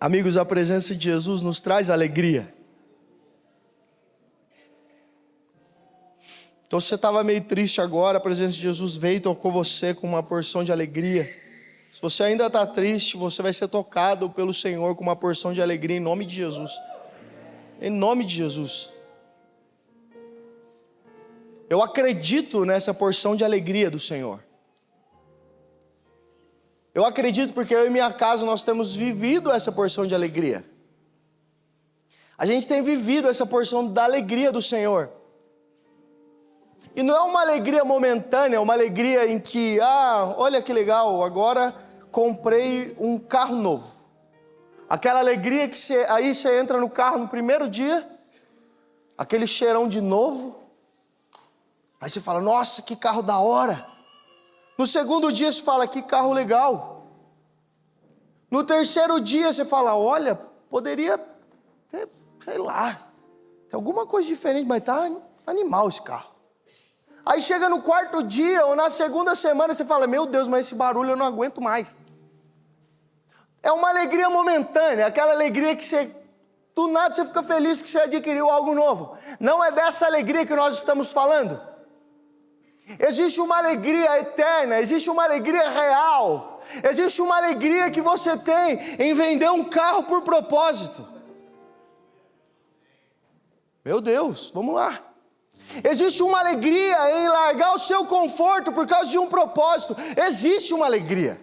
Amigos, a presença de Jesus nos traz alegria. Então, se você estava meio triste agora, a presença de Jesus veio e tocou você com uma porção de alegria. Se você ainda está triste, você vai ser tocado pelo Senhor com uma porção de alegria em nome de Jesus. Em nome de Jesus. Eu acredito nessa porção de alegria do Senhor. Eu acredito porque eu e minha casa nós temos vivido essa porção de alegria. A gente tem vivido essa porção da alegria do Senhor. E não é uma alegria momentânea, é uma alegria em que, olha que legal, agora comprei um carro novo. Aquela alegria que aí você entra no carro no primeiro dia, aquele cheirão de novo. Aí você fala, nossa, que carro da hora. No segundo dia você fala, que carro legal. No terceiro dia você fala, olha, poderia ter, sei lá, tem alguma coisa diferente, mas tá animal esse carro. Aí chega no quarto dia ou na segunda semana você fala, meu Deus, mas esse barulho eu não aguento mais. É uma alegria momentânea, aquela alegria que você, do nada você fica feliz porque você adquiriu algo novo. Não é dessa alegria que nós estamos falando. Existe uma alegria eterna, existe uma alegria real, existe uma alegria que você tem em vender um carro por propósito. Meu Deus, vamos lá. Existe uma alegria em largar o seu conforto por causa de um propósito. Existe uma alegria.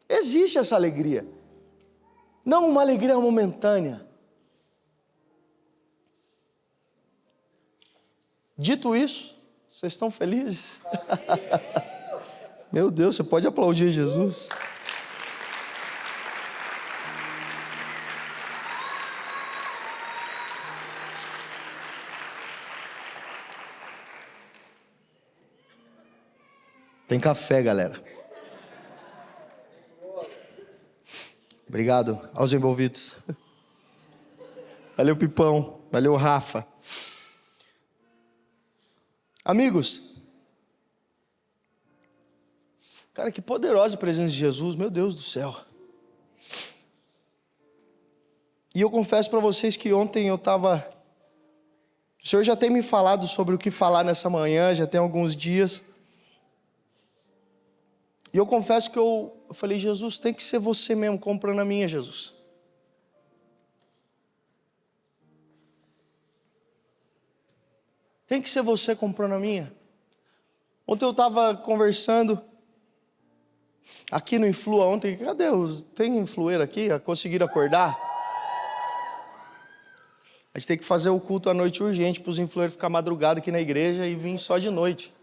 Existe essa alegria. Não uma alegria momentânea. Dito isso, vocês estão felizes? Meu Deus, você pode aplaudir Jesus? Tem café, galera. Obrigado aos envolvidos. Valeu, Pipão. Valeu, Rafa. Amigos, cara, que poderosa a presença de Jesus, meu Deus do céu. E eu confesso para vocês que ontem o Senhor já tem me falado sobre o que falar nessa manhã, já tem alguns dias. E eu confesso que eu falei, Jesus, tem que ser você mesmo comprando a minha, Jesus. Tem que ser você comprando a minha. Ontem eu estava conversando aqui no Influa ontem. Cadê tem influeiro aqui? Conseguiram acordar? A gente tem que fazer o culto à noite urgente para os influeiros ficar madrugada aqui na igreja e vir só de noite.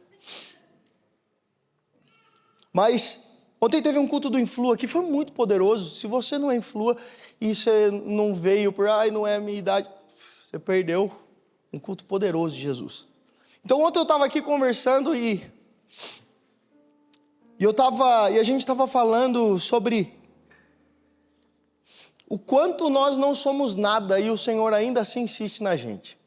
Mas ontem teve um culto do Influa que foi muito poderoso. Se você não é Influa e você não veio por, não é a minha idade, você perdeu um culto poderoso de Jesus. Então ontem eu estava aqui conversando e a gente estava falando sobre o quanto nós não somos nada e o Senhor ainda assim insiste na gente.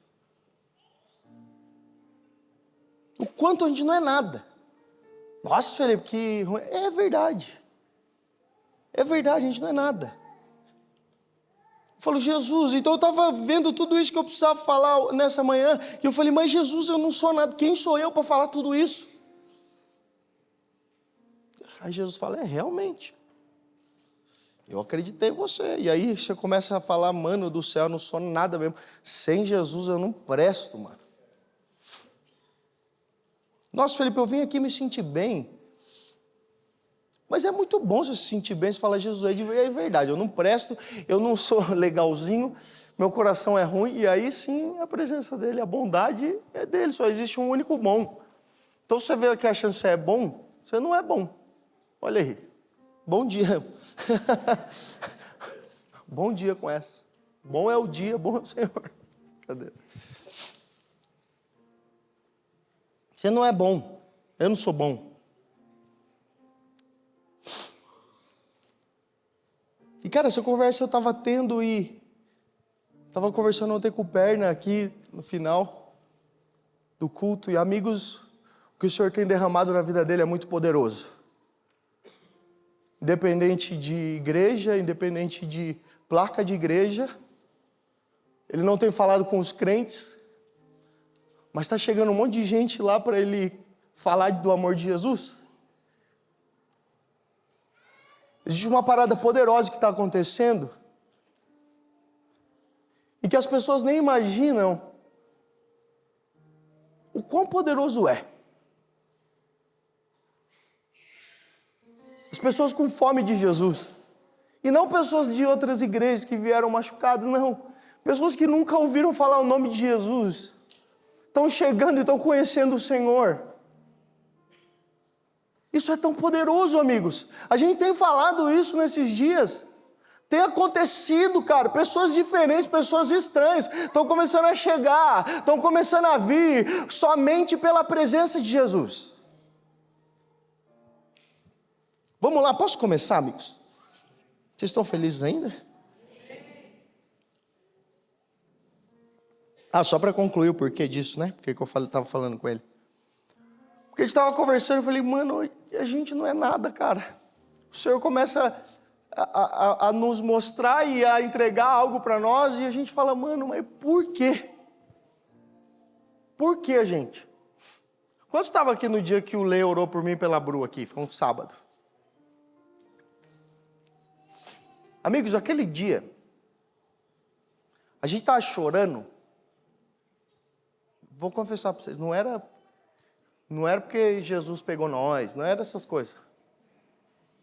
O quanto a gente não é nada. Nossa, Felipe, que ruim. É verdade. É verdade, a gente não é nada. Eu falo, Jesus, então eu estava vendo tudo isso que eu precisava falar nessa manhã, e eu falei, mas Jesus, eu não sou nada, quem sou eu para falar tudo isso? Aí Jesus fala, realmente, eu acreditei em você, e aí você começa a falar, mano do céu, eu não sou nada mesmo, sem Jesus eu não presto, mano. Nossa, Felipe, eu vim aqui me sentir bem. Mas é muito bom você se sentir bem, você fala, Jesus, é verdade, eu não presto, eu não sou legalzinho, meu coração é ruim, e aí sim a presença dele, a bondade é dele, só existe um único bom. Então você vê que achando que você é bom, você não é bom. Olha aí, bom dia. Bom dia com essa. Bom é o dia, bom é o Senhor. Cadê? Você não é bom, eu não sou bom. E cara, essa conversa eu estava tendo e estava conversando ontem com o Perna aqui no final do culto. E amigos, o que o Senhor tem derramado na vida dele é muito poderoso. independente de igreja, independente de placa de igreja. Ele não tem falado com os crentes, mas está chegando um monte de gente lá para ele falar do amor de Jesus. Existe uma parada poderosa que está acontecendo, e que as pessoas nem imaginam o quão poderoso é. As pessoas com fome de Jesus, e não pessoas de outras igrejas que vieram machucadas, não. Pessoas que nunca ouviram falar o nome de Jesus, estão chegando e estão conhecendo o Senhor. Isso é tão poderoso, amigos. A gente tem falado isso nesses dias. Tem acontecido, cara. Pessoas diferentes, pessoas estranhas estão começando a chegar, estão começando a vir somente pela presença de Jesus. Vamos lá, posso começar, amigos? Vocês estão felizes ainda? Só para concluir o porquê disso, né? Porque eu estava falando com ele. Porque a gente estava conversando, eu falei, mano, a gente não é nada, cara. O Senhor começa a nos mostrar e a entregar algo para nós, e a gente fala, mano, mas por quê? Por quê, gente? Quando estava aqui no dia que o Lê orou por mim e pela Bru aqui, foi um sábado. Amigos, aquele dia, a gente estava chorando. Vou confessar para vocês, não era porque Jesus pegou nós, não era essas coisas.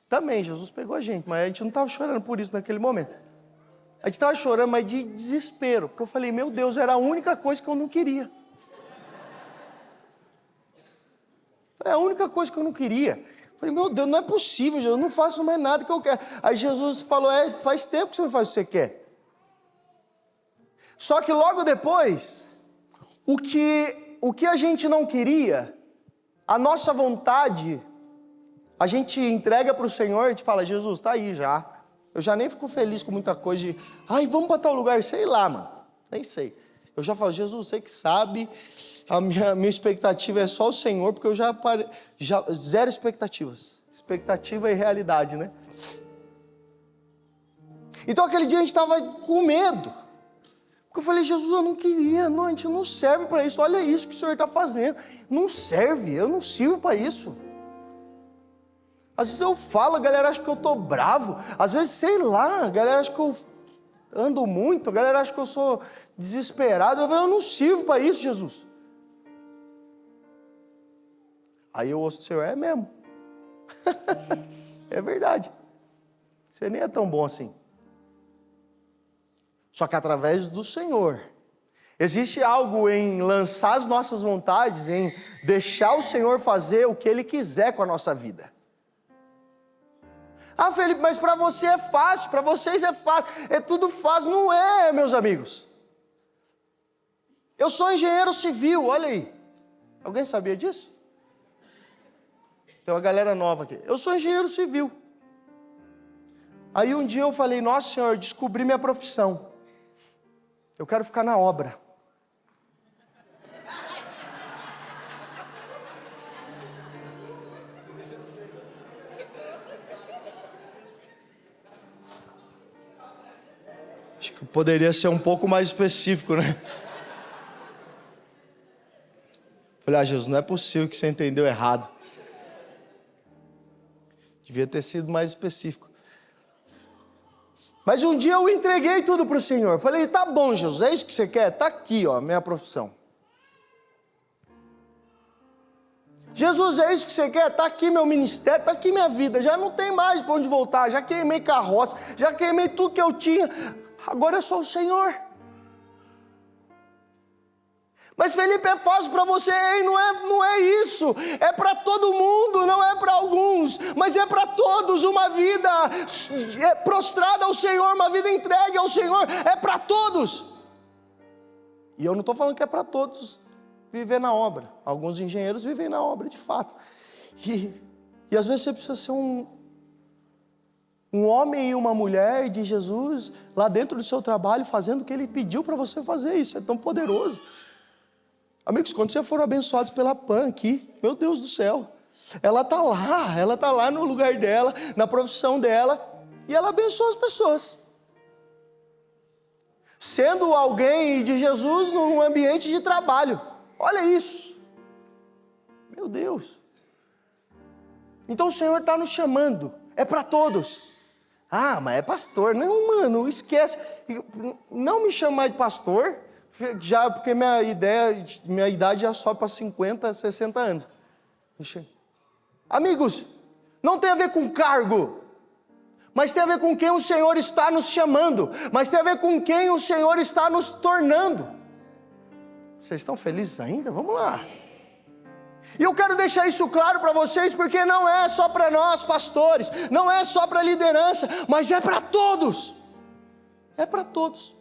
Também, Jesus pegou a gente, mas a gente não estava chorando por isso naquele momento. A gente estava chorando, mas de desespero, porque eu falei, meu Deus, era a única coisa que eu não queria. É a única coisa que eu não queria. Eu falei, meu Deus, não é possível, Jesus, eu não faço mais nada que eu quero. Aí Jesus falou, faz tempo que você não faz o que você quer. Só que logo depois, o que a gente não queria, a nossa vontade, a gente entrega para o Senhor e a gente fala, Jesus, está aí já. Eu já nem fico feliz com muita coisa de, vamos para tal lugar, sei lá, mano, nem sei. Eu já falo, Jesus, você que sabe, a minha expectativa é só o Senhor, porque eu já zero expectativas. Expectativa e realidade, né? Então aquele dia a gente estava com medo. Porque eu falei, Jesus, eu não queria, não, a gente não serve para isso, olha isso que o Senhor está fazendo. Não serve, eu não sirvo para isso. Às vezes eu falo, a galera acha que eu estou bravo. Às vezes, sei lá, a galera acha que eu ando muito, a galera acha que eu sou desesperado. Eu falo, eu não sirvo para isso, Jesus. Aí eu ouço do Senhor, é mesmo. É verdade. Você nem é tão bom assim. Só que através do Senhor. Existe algo em lançar as nossas vontades, em deixar o Senhor fazer o que Ele quiser com a nossa vida. Felipe, mas para você é fácil, para vocês é fácil, é tudo fácil. Não é, meus amigos. Eu sou engenheiro civil, olha aí. Alguém sabia disso? Tem uma galera nova aqui. Eu sou engenheiro civil. Aí um dia eu falei, nossa Senhor, descobri minha profissão. Eu quero ficar na obra. Acho que poderia ser um pouco mais específico, né? Falei, Jesus, não é possível que você entendeu errado. Devia ter sido mais específico. Mas um dia eu entreguei tudo para o Senhor. Falei, tá bom, Jesus, é isso que você quer? Tá aqui, ó, minha profissão. Jesus, é isso que você quer? Tá aqui meu ministério, tá aqui minha vida. Já não tem mais para onde voltar. Já queimei carroça, já queimei tudo que eu tinha. Agora eu sou o Senhor. Mas Felipe, é fácil para você? Ei, não é isso. É para todo mundo, não é para alguns, mas é para todos. Uma vida prostrada ao Senhor, uma vida entregue ao Senhor, é para todos. E eu não estou falando que é para todos viver na obra. Alguns engenheiros vivem na obra, de fato. E às vezes você precisa ser um homem e uma mulher de Jesus lá dentro do seu trabalho, fazendo o que Ele pediu para você fazer. Isso é tão poderoso. Amigos, quando vocês foram abençoados pela PAN aqui, meu Deus do céu, Ela está lá no lugar dela, na profissão dela, e ela abençoa as pessoas. Sendo alguém de Jesus num ambiente de trabalho. Olha isso. Meu Deus. Então o Senhor está nos chamando. É para todos. Ah, mas é pastor. Não, mano, esquece. Não me chamar de pastor, já, porque minha idade já sobe para 50, 60 anos. Amigos, não tem a ver com cargo, mas tem a ver com quem o Senhor está nos chamando, mas tem a ver com quem o Senhor está nos tornando. Vocês estão felizes ainda? Vamos lá. E eu quero deixar isso claro para vocês, porque não é só para nós pastores, não é só para a liderança, mas é para todos. É para todos.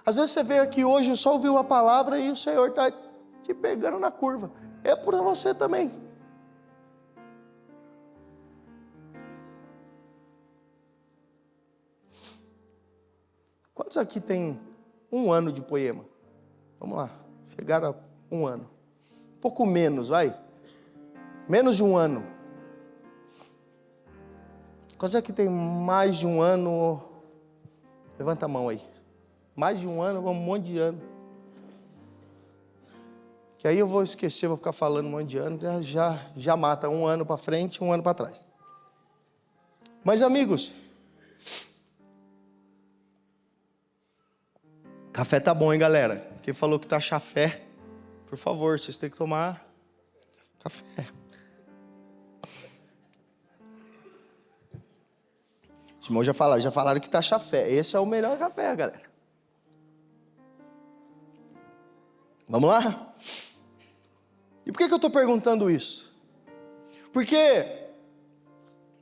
Às vezes você veio aqui hoje, só ouviu a palavra e o Senhor está te pegando na curva. É para você também. Quantos aqui tem 1 ano de Poema? Vamos lá, chegaram a 1 ano. Um pouco menos, vai. Menos de 1 ano. Quantos aqui tem mais de 1 ano? Levanta a mão aí. Mais de 1 ano, um monte de ano. Que aí eu vou esquecer, vou ficar falando um monte de ano, já mata 1 ano para frente, 1 ano para trás. Mas amigos, café tá bom, hein, galera? Quem falou que tá chafé, por favor, vocês têm que tomar café. Os irmãos já falaram que tá chafé. Esse é o melhor café, galera. Vamos lá? E por que eu estou perguntando isso? Porque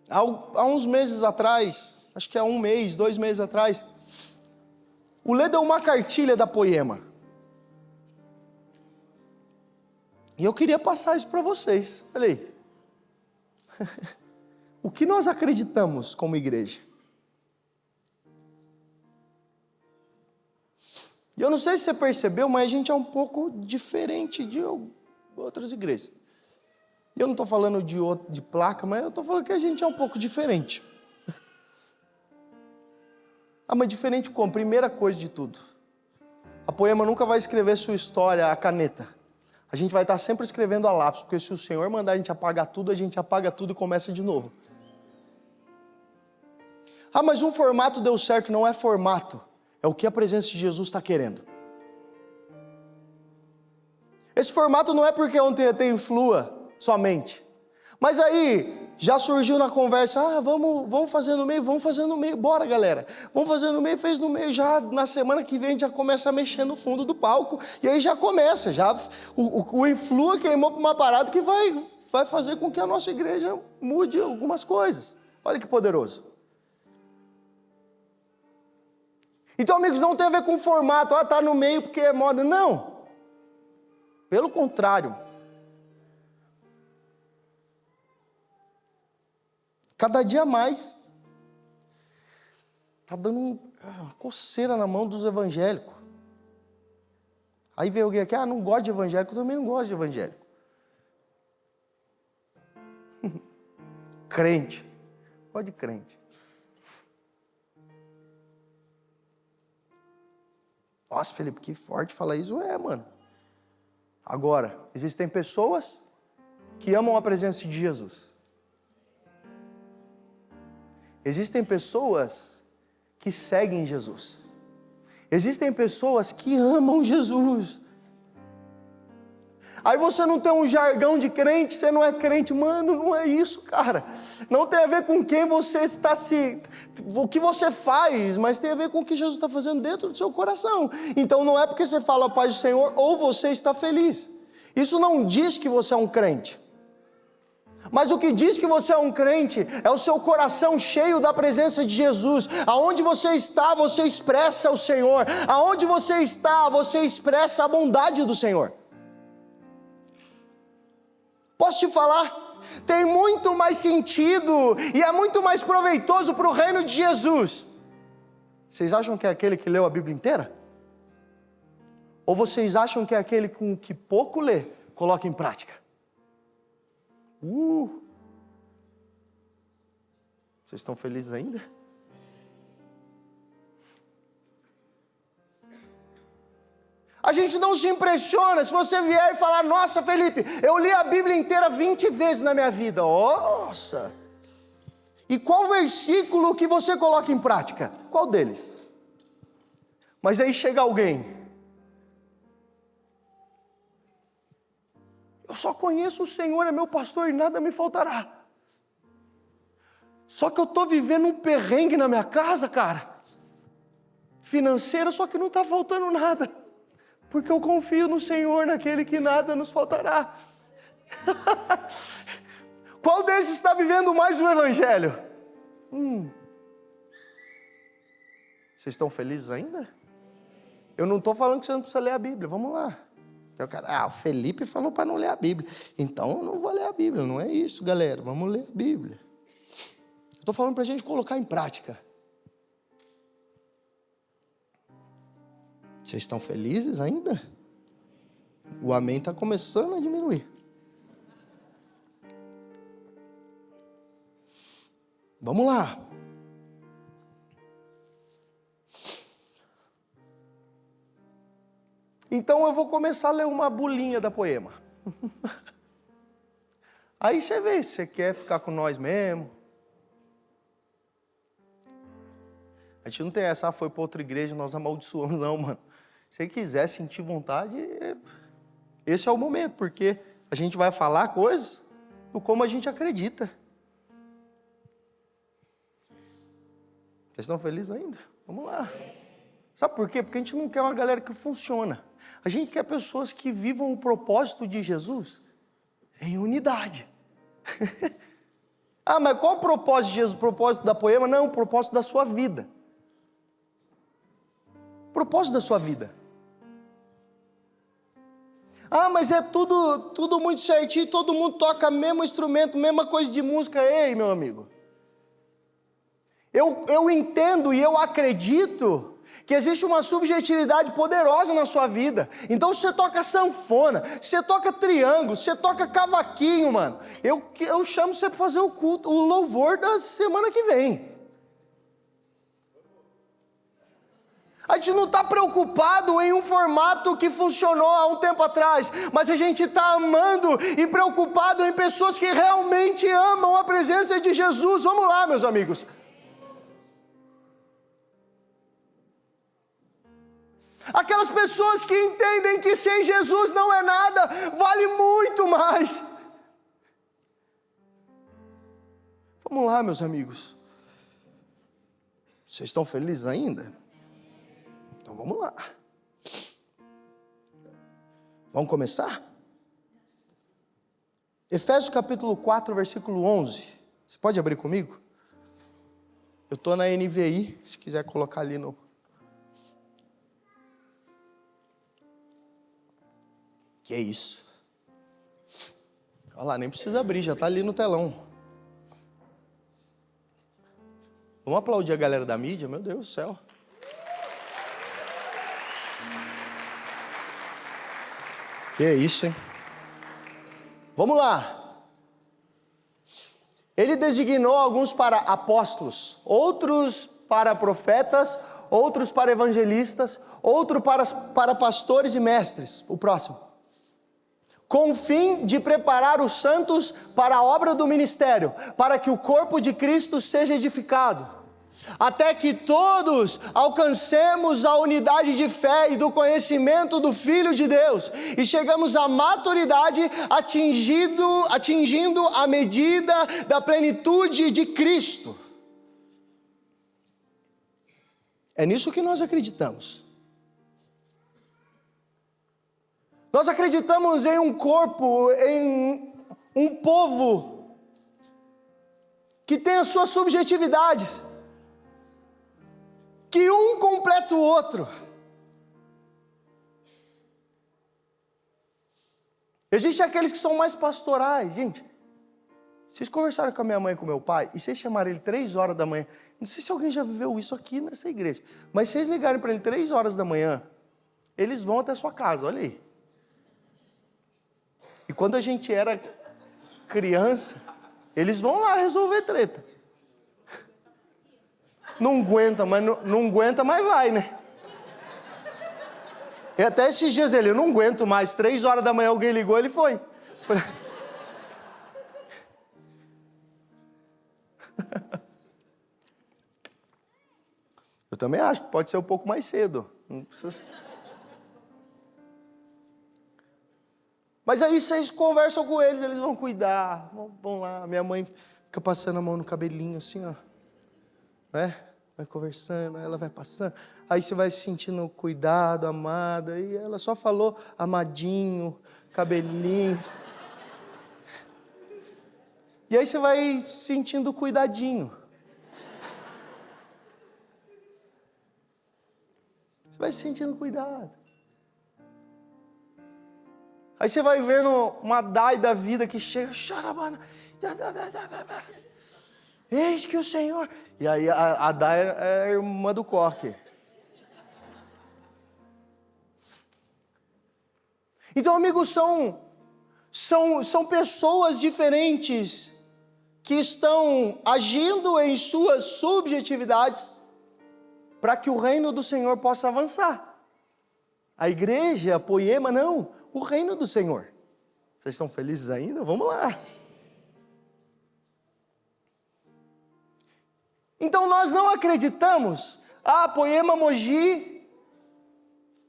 há uns meses atrás, acho que há 1 mês, 2 meses atrás, o Lê deu uma cartilha da Poema. E eu queria passar isso para vocês. Olha aí. O que nós acreditamos como igreja? E eu não sei se você percebeu, mas a gente é um pouco diferente de outras igrejas. E eu não estou falando de placa, mas eu estou falando que a gente é um pouco diferente. Ah, mas diferente como? Primeira coisa de tudo. A Poema nunca vai escrever sua história à caneta. A gente vai estar sempre escrevendo a lápis, porque se o Senhor mandar a gente apagar tudo, a gente apaga tudo e começa de novo. Ah, mas um formato deu certo. Não é formato. É o que a presença de Jesus está querendo. Esse formato não é porque ontem tem Flua somente. Mas aí, já surgiu na conversa, vamos fazer no meio, bora galera. Vamos fazer no meio, fez no meio, já na semana que vem a gente já começa a mexer no fundo do palco. E aí já começa, o Influa queimou para uma parada que vai fazer com que a nossa igreja mude algumas coisas. Olha que poderoso. Então, amigos, não tem a ver com formato, tá no meio porque é moda, não. Pelo contrário. Cada dia mais, está dando uma coceira na mão dos evangélicos. Aí vem alguém aqui, não gosta de evangélico, eu também não gosto de evangélico. Crente, gosto de crente. Nossa, Felipe, que forte falar isso. Mano. Agora, existem pessoas que amam a presença de Jesus. Existem pessoas que seguem Jesus. Existem pessoas que amam Jesus. Aí você não tem um jargão de crente, você não é crente. Mano, não é isso, cara. Não tem a ver com quem você está o que você faz, mas tem a ver com o que Jesus está fazendo dentro do seu coração. Então não é porque você fala a paz do Senhor ou você está feliz. Isso não diz que você é um crente. Mas o que diz que você é um crente é o seu coração cheio da presença de Jesus. Aonde você está, você expressa o Senhor. Aonde você está, você expressa a bondade do Senhor. Posso te falar? Tem muito mais sentido e é muito mais proveitoso para o reino de Jesus. Vocês acham que é aquele que leu a Bíblia inteira? Ou vocês acham que é aquele com que pouco lê, coloca em prática? Vocês estão felizes ainda? A gente não se impressiona se você vier e falar: nossa, Felipe, eu li a Bíblia inteira 20 vezes na minha vida. Nossa! E qual versículo que você coloca em prática? Qual deles? Mas aí chega alguém: eu só conheço o Senhor, é meu pastor e nada me faltará. Só que eu estou vivendo um perrengue na minha casa, cara, financeiro, só que não está faltando nada, porque eu confio no Senhor, naquele que nada nos faltará. Qual desses está vivendo mais o Evangelho? Vocês estão felizes ainda? Eu não estou falando que você não precisa ler a Bíblia, vamos lá. O Felipe falou para não ler a Bíblia, então eu não vou ler a Bíblia, não é isso, galera, vamos ler a Bíblia. Estou falando para a gente colocar em prática. Vocês estão felizes ainda? O amém está começando a diminuir. Vamos lá. Então eu vou começar a ler uma bulinha da Poema. Aí você vê se você quer ficar com nós mesmo. A gente não tem essa, foi para outra igreja, nós amaldiçoamos, não, mano. Se você quiser sentir vontade, esse é o momento, porque a gente vai falar coisas do como a gente acredita. Vocês estão felizes ainda? Vamos lá. Sabe por quê? Porque a gente não quer uma galera que funciona. A gente quer pessoas que vivam o propósito de Jesus em unidade. Mas qual o propósito de Jesus? O propósito da Poema? Não, o propósito da sua vida. Propósito da sua vida. Mas é tudo muito certinho, todo mundo toca mesmo instrumento, mesma coisa de música. Ei, meu amigo. Eu entendo e eu acredito que existe uma subjetividade poderosa na sua vida. Então se você toca sanfona, se você toca triângulo, se você toca cavaquinho, mano, eu chamo você para fazer o culto, o louvor da semana que vem. A gente não está preocupado em um formato que funcionou há um tempo atrás, mas a gente está amando e preocupado em pessoas que realmente amam a presença de Jesus. Vamos lá, meus amigos. Aquelas pessoas que entendem que sem Jesus não é nada, vale muito mais. Vamos lá, meus amigos. Vocês estão felizes ainda? Então vamos lá. Vamos começar? Efésios capítulo 4, versículo 11. Você pode abrir comigo? Eu estou na NVI, se quiser colocar ali no... Que é isso? Olha lá, nem precisa abrir, já está ali no telão. Vamos aplaudir a galera da mídia, meu Deus do céu. Que é isso, hein? Vamos lá. Ele designou alguns para apóstolos, outros para profetas, outros para evangelistas, outros para pastores e mestres. O próximo. Com o fim de preparar os santos para a obra do ministério, para que o corpo de Cristo seja edificado, até que todos alcancemos a unidade de fé e do conhecimento do Filho de Deus, e chegamos à maturidade, atingindo a medida da plenitude de Cristo. É nisso que nós acreditamos. Nós acreditamos em um corpo, em um povo que tem as suas subjetividades, que um completa o outro. Existem aqueles que são mais pastorais. Gente, vocês conversaram com a minha mãe e com o meu pai, e vocês chamaram ele 3 horas da manhã, não sei se alguém já viveu isso aqui nessa igreja, mas se vocês ligarem para ele 3 horas da manhã, eles vão até a sua casa, olha aí. E quando a gente era criança, eles vão lá resolver treta. Não aguenta, mas não aguenta, mas vai, né? E até esses dias ele, eu não aguento mais, 3 horas da manhã alguém ligou, ele foi. Eu também acho que pode ser um pouco mais cedo. Não precisa... Mas aí vocês conversam com eles, eles vão cuidar, vão lá. Minha mãe fica passando a mão no cabelinho assim, ó. Né? Vai conversando, ela vai passando. Aí você vai se sentindo cuidado, amada. E ela só falou amadinho, cabelinho. E aí você vai se sentindo cuidadinho. Você vai se sentindo cuidado. Aí você vai vendo uma Dai da vida que chega, charabana, eis que o Senhor... E aí a Dai é a irmã do Coque. Então, amigos, são pessoas diferentes que estão agindo em suas subjetividades para que o reino do Senhor possa avançar. A igreja, a Poema, não. O reino do Senhor. Vocês estão felizes ainda? Vamos lá. Então nós não acreditamos. Poema Mogi.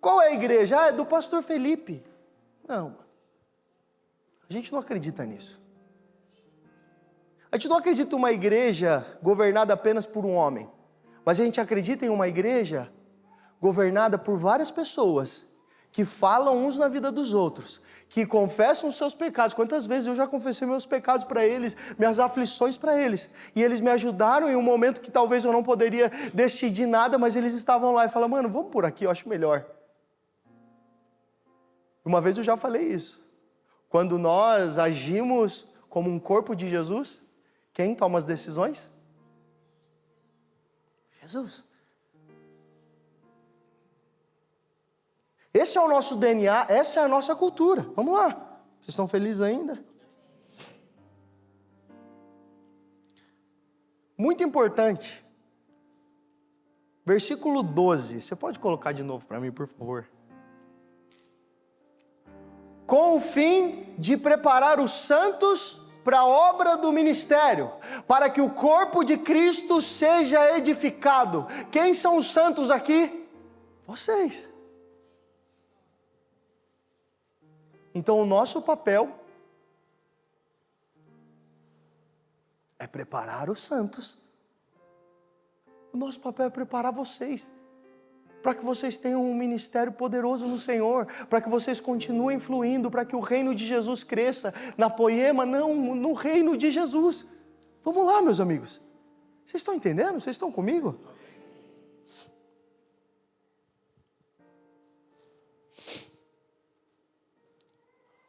Qual é a igreja? É do pastor Felipe. Não. A gente não acredita nisso. A gente não acredita em uma igreja governada apenas por um homem. Mas a gente acredita em uma igreja governada por várias pessoas que falam uns na vida dos outros, que confessam os seus pecados. Quantas vezes eu já confessei meus pecados para eles, minhas aflições para eles, e eles me ajudaram em um momento que talvez eu não poderia decidir nada, mas eles estavam lá e falaram, mano, vamos por aqui, eu acho melhor. Uma vez eu já falei isso, quando nós agimos como um corpo de Jesus, quem toma as decisões? Jesus. Esse é o nosso DNA, essa é a nossa cultura. Vamos lá. Vocês estão felizes ainda? Muito importante. Versículo 12. Você pode colocar de novo para mim, por favor? Com o fim de preparar os santos para a obra do ministério, para que o corpo de Cristo seja edificado. Quem são os santos aqui? Vocês. Então, o nosso papel é preparar os santos. O nosso papel é preparar vocês, para que vocês tenham um ministério poderoso no Senhor, para que vocês continuem fluindo, para que o reino de Jesus cresça na Poema, não no reino de Jesus. Vamos lá, meus amigos. Vocês estão entendendo? Vocês estão comigo?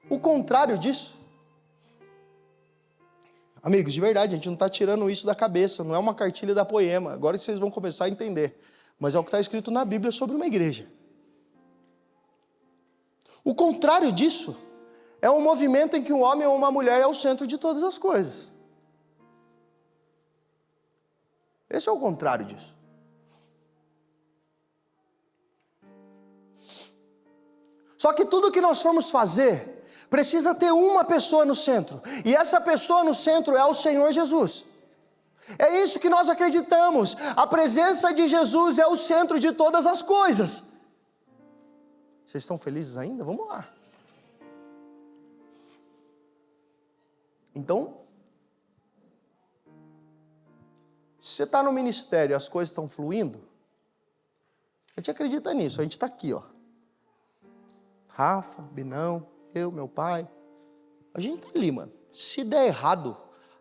O contrário disso, amigos, de verdade, a gente não está tirando isso da cabeça, não é uma cartilha da Poema, agora que vocês vão começar a entender, mas é o que está escrito na Bíblia sobre uma igreja. O contrário disso é um movimento em que um homem ou uma mulher é o centro de todas as coisas. Esse é o contrário disso. Só que tudo que nós formos fazer precisa ter uma pessoa no centro. E essa pessoa no centro é o Senhor Jesus. É isso que nós acreditamos. A presença de Jesus é o centro de todas as coisas. Vocês estão felizes ainda? Vamos lá. Então, se você está no ministério e as coisas estão fluindo, a gente acredita nisso. A gente está aqui, ó. Rafa, Binão, eu, meu pai, a gente tá ali, mano. Se der errado,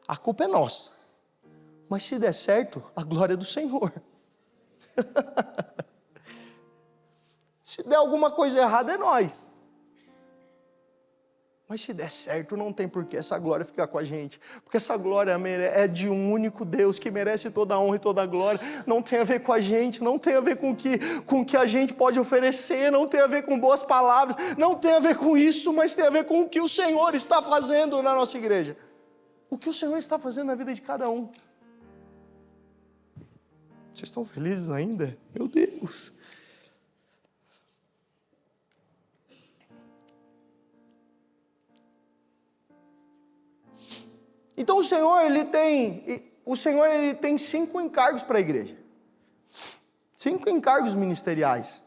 a culpa é nossa. Mas se der certo, a glória é do Senhor. Se der alguma coisa errada, é nós. Mas se der certo, não tem por que essa glória ficar com a gente. Porque essa glória é de um único Deus que merece toda a honra e toda a glória. Não tem a ver com a gente, não tem a ver com o que a gente pode oferecer, não tem a ver com boas palavras, não tem a ver com isso, mas tem a ver com o que o Senhor está fazendo na nossa igreja. o que o Senhor está fazendo na vida de cada um. Vocês estão felizes ainda? Meu Deus! Então o Senhor ele tem 5 encargos para a igreja. 5 encargos ministeriais.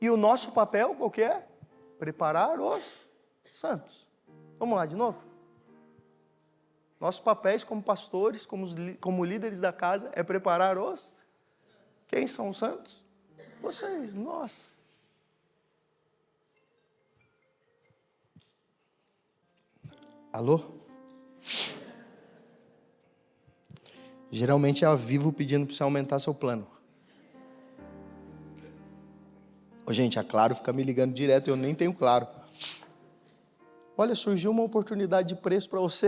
E o nosso papel qual que é? Preparar os santos. Vamos lá de novo? Nossos papéis como pastores, como líderes da casa, é preparar os... Quem são os santos? Vocês, nós. Alô? Geralmente é a Vivo pedindo para você aumentar seu plano. Ô, gente, a Claro fica me ligando direto, eu nem tenho Claro. Olha, surgiu uma oportunidade de preço para você.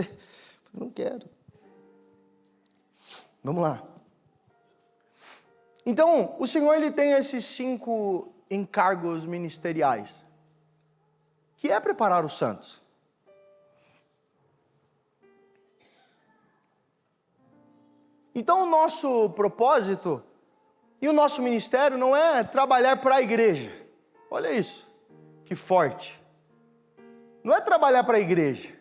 Eu não quero. Vamos lá. Então, o Senhor ele tem esses 5 encargos ministeriais, que é preparar os santos. Então o nosso propósito e o nosso ministério não é trabalhar para a igreja. Olha isso, que forte. Não é trabalhar para a igreja.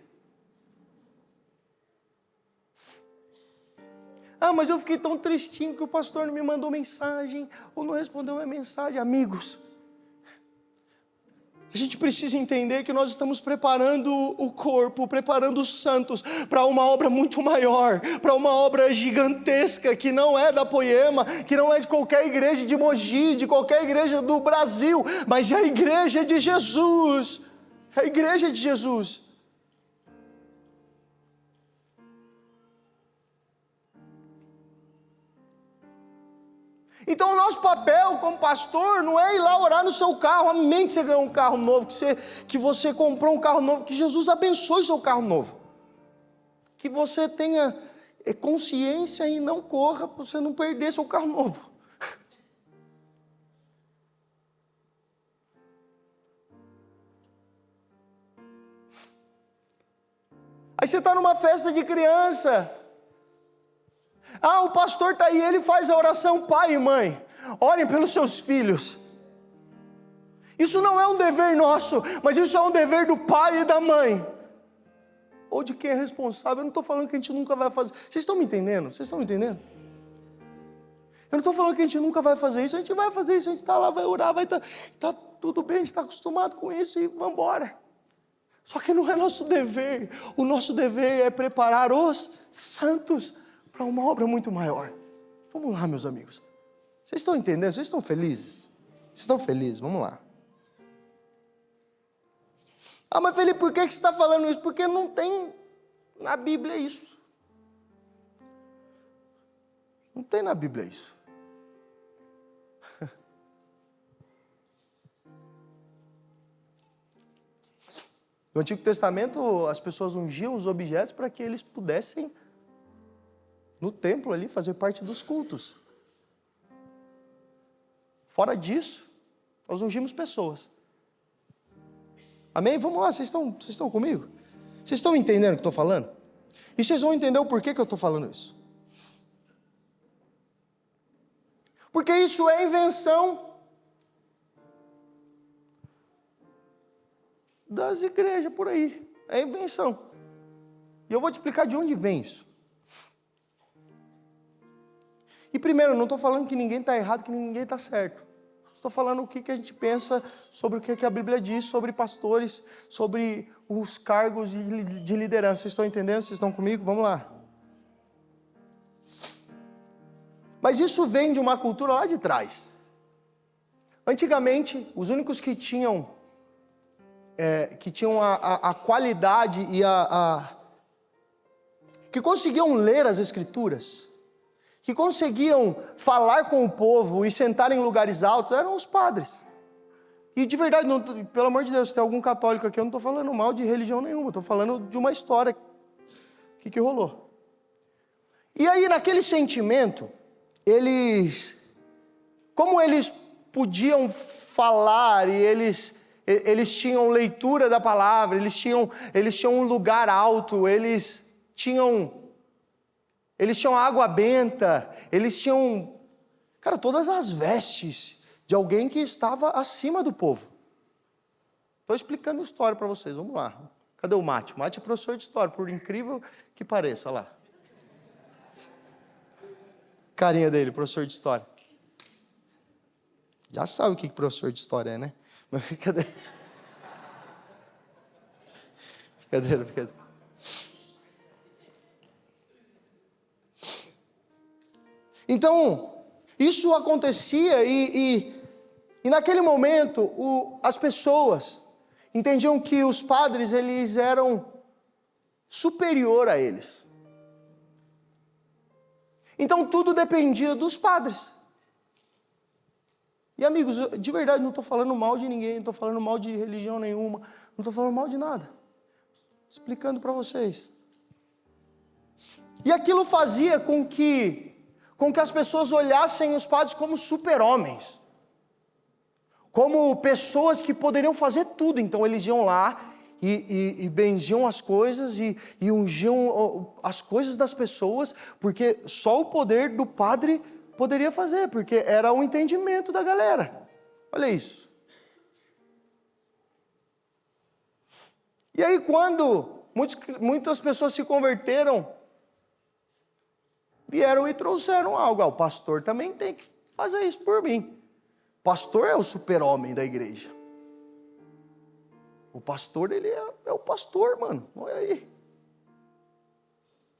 Ah, mas eu fiquei tão tristinho que o pastor não me mandou mensagem, ou não respondeu a minha mensagem. Amigos, a gente precisa entender que nós estamos preparando o corpo, preparando os santos para uma obra muito maior, para uma obra gigantesca, que não é da Poema, que não é de qualquer igreja de Mogi, de qualquer igreja do Brasil, mas é a igreja de Jesus, é a igreja de Jesus. Então o nosso papel como pastor não é ir lá orar no seu carro, amém que você ganhou um carro novo, que você comprou um carro novo, que Jesus abençoe seu carro novo, que você tenha consciência e não corra para você não perder seu carro novo. Aí você está numa festa de criança, ah, o pastor está aí, ele faz a oração, pai e mãe, orem pelos seus filhos. Isso não é um dever nosso, mas isso é um dever do pai e da mãe, ou de quem é responsável. Eu não estou falando que a gente nunca vai fazer. Vocês estão me entendendo? Vocês estão me entendendo? Eu não estou falando que a gente nunca vai fazer isso. A gente vai fazer isso, a gente está lá, vai orar, vai estar tá tudo bem, a gente está acostumado com isso e vamos embora. Só que não é nosso dever. O nosso dever é preparar os santos para uma obra muito maior. Vamos lá, meus amigos. Vocês estão entendendo? Vocês estão felizes? Vocês estão felizes? Vamos lá. Ah, mas Felipe, por que você está falando isso? Porque não tem na Bíblia isso. Não tem na Bíblia isso. No Antigo Testamento, as pessoas ungiam os objetos para que eles pudessem, no templo ali, fazer parte dos cultos. Fora disso, nós ungimos pessoas. Amém? Vamos lá, vocês estão comigo? Vocês estão entendendo o que eu estou falando? E vocês vão entender o porquê que eu estou falando isso. Porque isso é invenção das igrejas por aí. É invenção. E eu vou te explicar de onde vem isso. E primeiro, eu não estou falando que ninguém está errado, que ninguém está certo. Estou falando o que a gente pensa sobre o que a Bíblia diz sobre pastores, sobre os cargos de liderança. Vocês estão entendendo? Vocês estão comigo? Vamos lá. Mas isso vem de uma cultura lá de trás. Antigamente, os únicos que tinham a qualidade e que conseguiam ler as Escrituras, que conseguiam falar com o povo e sentar em lugares altos, eram os padres. E de verdade, pelo amor de Deus, se tem algum católico aqui, eu não estou falando mal de religião nenhuma, estou falando de uma história que rolou. E aí, naquele sentimento, como eles podiam falar e eles tinham leitura da palavra, eles tinham um lugar alto, eles tinham água benta, eles tinham, cara, todas as vestes de alguém que estava acima do povo. Estou explicando história para vocês, vamos lá. Cadê o Mate? O Mate é professor de história, por incrível que pareça, olha lá. Carinha dele, professor de história. Já sabe o que professor de história é, né? Mas brincadeira. Brincadeira. Então, isso acontecia e naquele momento as pessoas entendiam que os padres eles eram superior a eles. Então tudo dependia dos padres. E amigos, de verdade não estou falando mal de ninguém, não estou falando mal de religião nenhuma, não estou falando mal de nada. Explicando para vocês. E aquilo fazia com que as pessoas olhassem os padres como super-homens. Como pessoas que poderiam fazer tudo. Então eles iam lá e benziam as coisas e ungiam as coisas das pessoas, porque só o poder do padre poderia fazer, porque era o entendimento da galera. Olha isso. E aí quando muitas pessoas se converteram, vieram e trouxeram algo. O pastor também tem que fazer isso por mim. O pastor é o super-homem da igreja. O pastor, ele é o pastor, mano. Olha aí.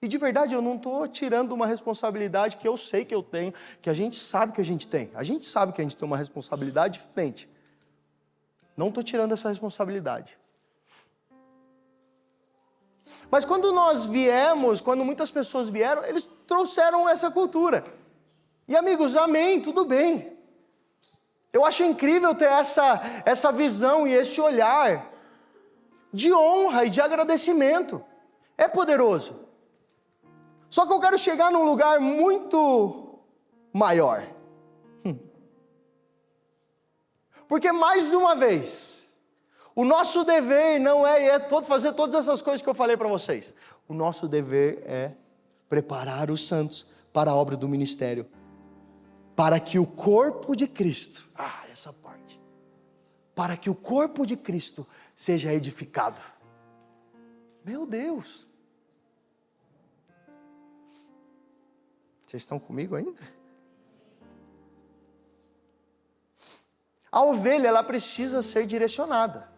E de verdade, eu não estou tirando uma responsabilidade que eu sei que eu tenho, que a gente sabe que a gente tem. A gente sabe que a gente tem uma responsabilidade diferente. Não estou tirando essa responsabilidade. Mas quando nós viemos, quando muitas pessoas vieram, eles trouxeram essa cultura. E amigos, amém, tudo bem. Eu acho incrível ter essa visão e esse olhar de honra e de agradecimento. É poderoso. Só que eu quero chegar num lugar muito maior. Porque mais uma vez, o nosso dever não é fazer todas essas coisas que eu falei para vocês. O nosso dever é preparar os santos para a obra do ministério. Para que o corpo de Cristo, essa parte. Para que o corpo de Cristo seja edificado. Meu Deus. Vocês estão comigo ainda? A ovelha, ela precisa ser direcionada.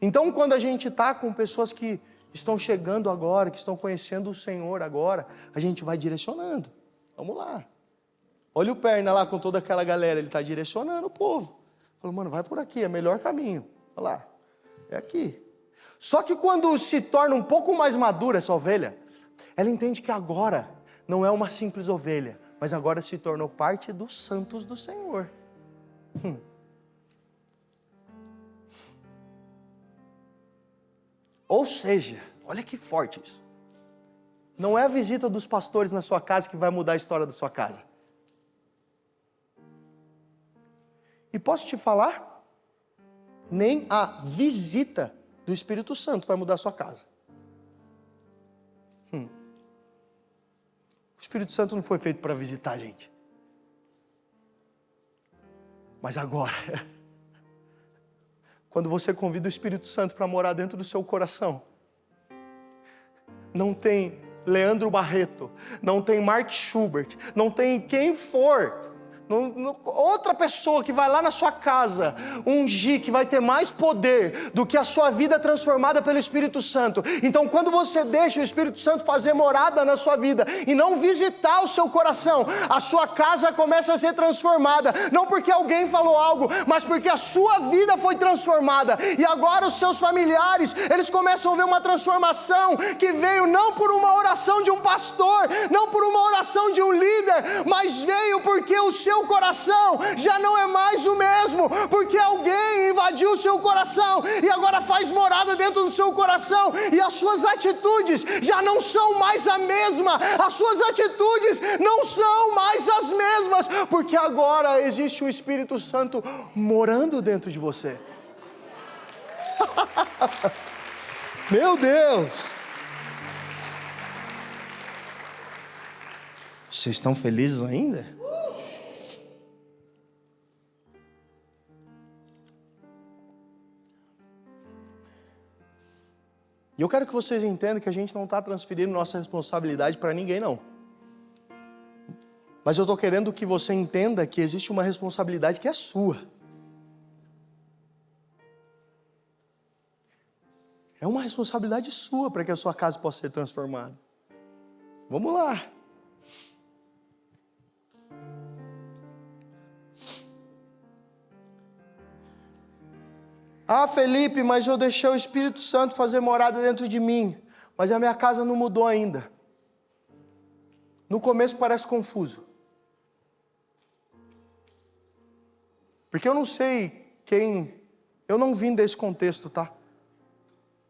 Então, quando a gente está com pessoas que estão chegando agora, que estão conhecendo o Senhor agora, a gente vai direcionando. Vamos lá. Olha o Perna lá com toda aquela galera, ele está direcionando o povo. Falou, mano, vai por aqui, é o melhor caminho. Olha lá, é aqui. Só que quando se torna um pouco mais madura essa ovelha, ela entende que agora não é uma simples ovelha, mas agora se tornou parte dos santos do Senhor. Ou seja, olha que forte isso. Não é a visita dos pastores na sua casa que vai mudar a história da sua casa. E posso te falar? Nem a visita do Espírito Santo vai mudar a sua casa. O Espírito Santo não foi feito para visitar a gente. Mas agora, quando você convida o Espírito Santo para morar dentro do seu coração, não tem Leandro Barreto, não tem Mark Schubert, não tem quem for, outra pessoa que vai lá na sua casa ungir, que vai ter mais poder do que a sua vida transformada pelo Espírito Santo. Então quando você deixa o Espírito Santo fazer morada na sua vida e não visitar o seu coração, a sua casa começa a ser transformada, não porque alguém falou algo, mas porque a sua vida foi transformada, e agora os seus familiares, eles começam a ver uma transformação que veio não por uma oração de um pastor, não por uma oração de um líder, mas veio porque o seu seu coração já não é mais o mesmo, porque alguém invadiu o seu coração e agora faz morada dentro do seu coração, e as suas atitudes já não são mais a mesma, as suas atitudes não são mais as mesmas, porque agora existe o Espírito Santo morando dentro de você. Meu Deus! Vocês estão felizes ainda? E eu quero que vocês entendam que a gente não está transferindo nossa responsabilidade para ninguém, não. Mas eu estou querendo que você entenda que existe uma responsabilidade que é sua. É uma responsabilidade sua para que a sua casa possa ser transformada. Vamos lá. Ah, Felipe, mas eu deixei o Espírito Santo fazer morada dentro de mim, mas a minha casa não mudou ainda. No começo parece confuso. Porque eu não sei quem... Eu não vim desse contexto, tá?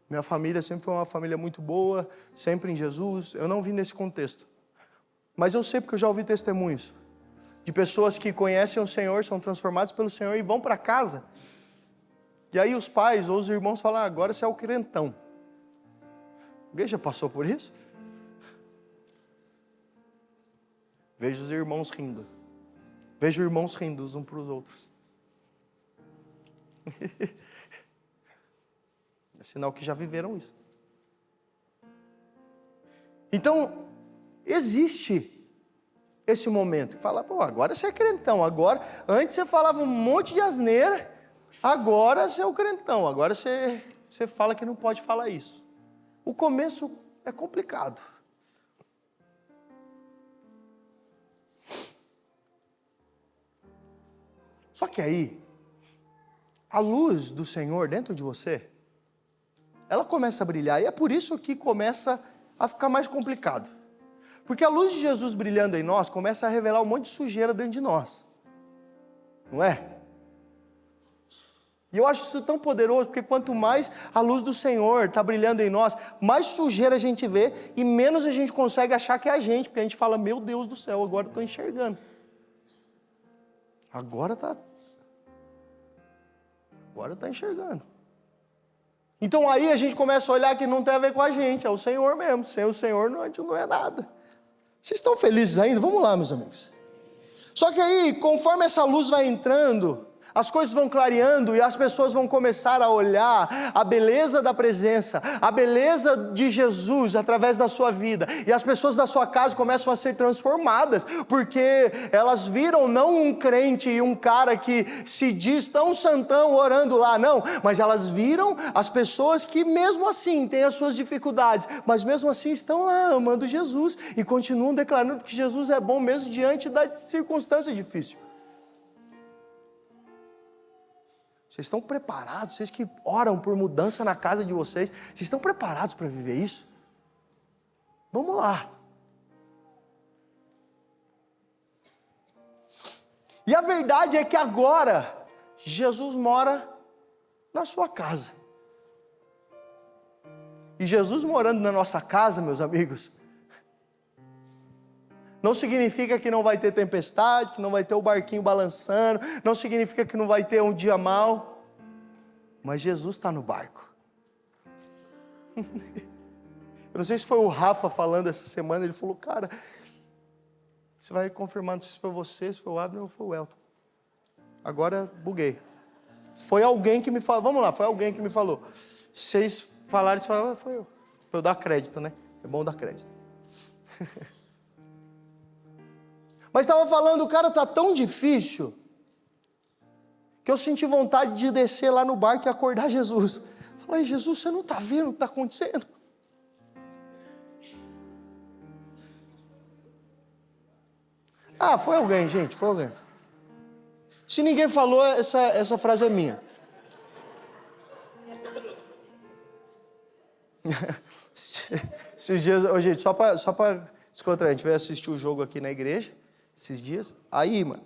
Minha família sempre foi uma família muito boa, sempre em Jesus. Eu não vim desse contexto. Mas eu sei porque eu já ouvi testemunhos de pessoas que conhecem o Senhor, são transformados pelo Senhor e vão para casa. E aí os pais ou os irmãos falam, agora você é o crentão. Alguém já passou por isso? Vejo os irmãos rindo. Vejo irmãos rindo uns para os outros. É sinal que já viveram isso. Então, existe esse momento. Fala, pô, agora você é crentão. Agora, antes você falava um monte de asneira. Agora você é o crentão, agora você fala que não pode falar isso. O começo é complicado. Só que aí, a luz do Senhor dentro de você, ela começa a brilhar, e é por isso que começa a ficar mais complicado. Porque a luz de Jesus brilhando em nós, começa a revelar um monte de sujeira dentro de nós. Não é? E eu acho isso tão poderoso, porque quanto mais a luz do Senhor está brilhando em nós, mais sujeira a gente vê e menos a gente consegue achar que é a gente, porque a gente fala, meu Deus do céu, agora estou enxergando. Agora está enxergando. Então aí a gente começa a olhar que não tem a ver com a gente, é o Senhor mesmo. Sem o Senhor a gente não é nada. Vocês estão felizes ainda? Vamos lá, meus amigos. Só que aí, conforme essa luz vai entrando, as coisas vão clareando e as pessoas vão começar a olhar a beleza da presença, a beleza de Jesus através da sua vida. E as pessoas da sua casa começam a ser transformadas, porque elas viram não um crente e um cara que se diz tão santão orando lá, não. Mas elas viram as pessoas que mesmo assim têm as suas dificuldades, mas mesmo assim estão lá amando Jesus e continuam declarando que Jesus é bom mesmo diante da circunstância difícil. Vocês estão preparados? Vocês que oram por mudança na casa de vocês, vocês estão preparados para viver isso? Vamos lá. E a verdade é que agora, Jesus mora na sua casa. E Jesus morando na nossa casa, meus amigos, não significa que não vai ter tempestade, que não vai ter o barquinho balançando, não significa que não vai ter um dia mau, mas Jesus está no barco. Eu não sei se foi o Rafa falando essa semana, ele falou, cara, você vai confirmar, não sei se foi você, se foi o Abner ou foi o Elton. Agora buguei. Foi alguém que me falou, vamos lá, foi alguém que me falou. Vocês falaram, você falou, foi eu. Para eu dar crédito, né? É bom dar crédito. Mas estava falando, cara, está tão difícil, que eu senti vontade de descer lá no barco e acordar Jesus. Falei, Jesus, você não está vendo o que está acontecendo? Ah, foi alguém, gente, foi alguém. Se ninguém falou, essa frase é minha. Esses dias, gente, só para descontrair, a gente veio assistir o jogo aqui na igreja, esses dias, aí, mano,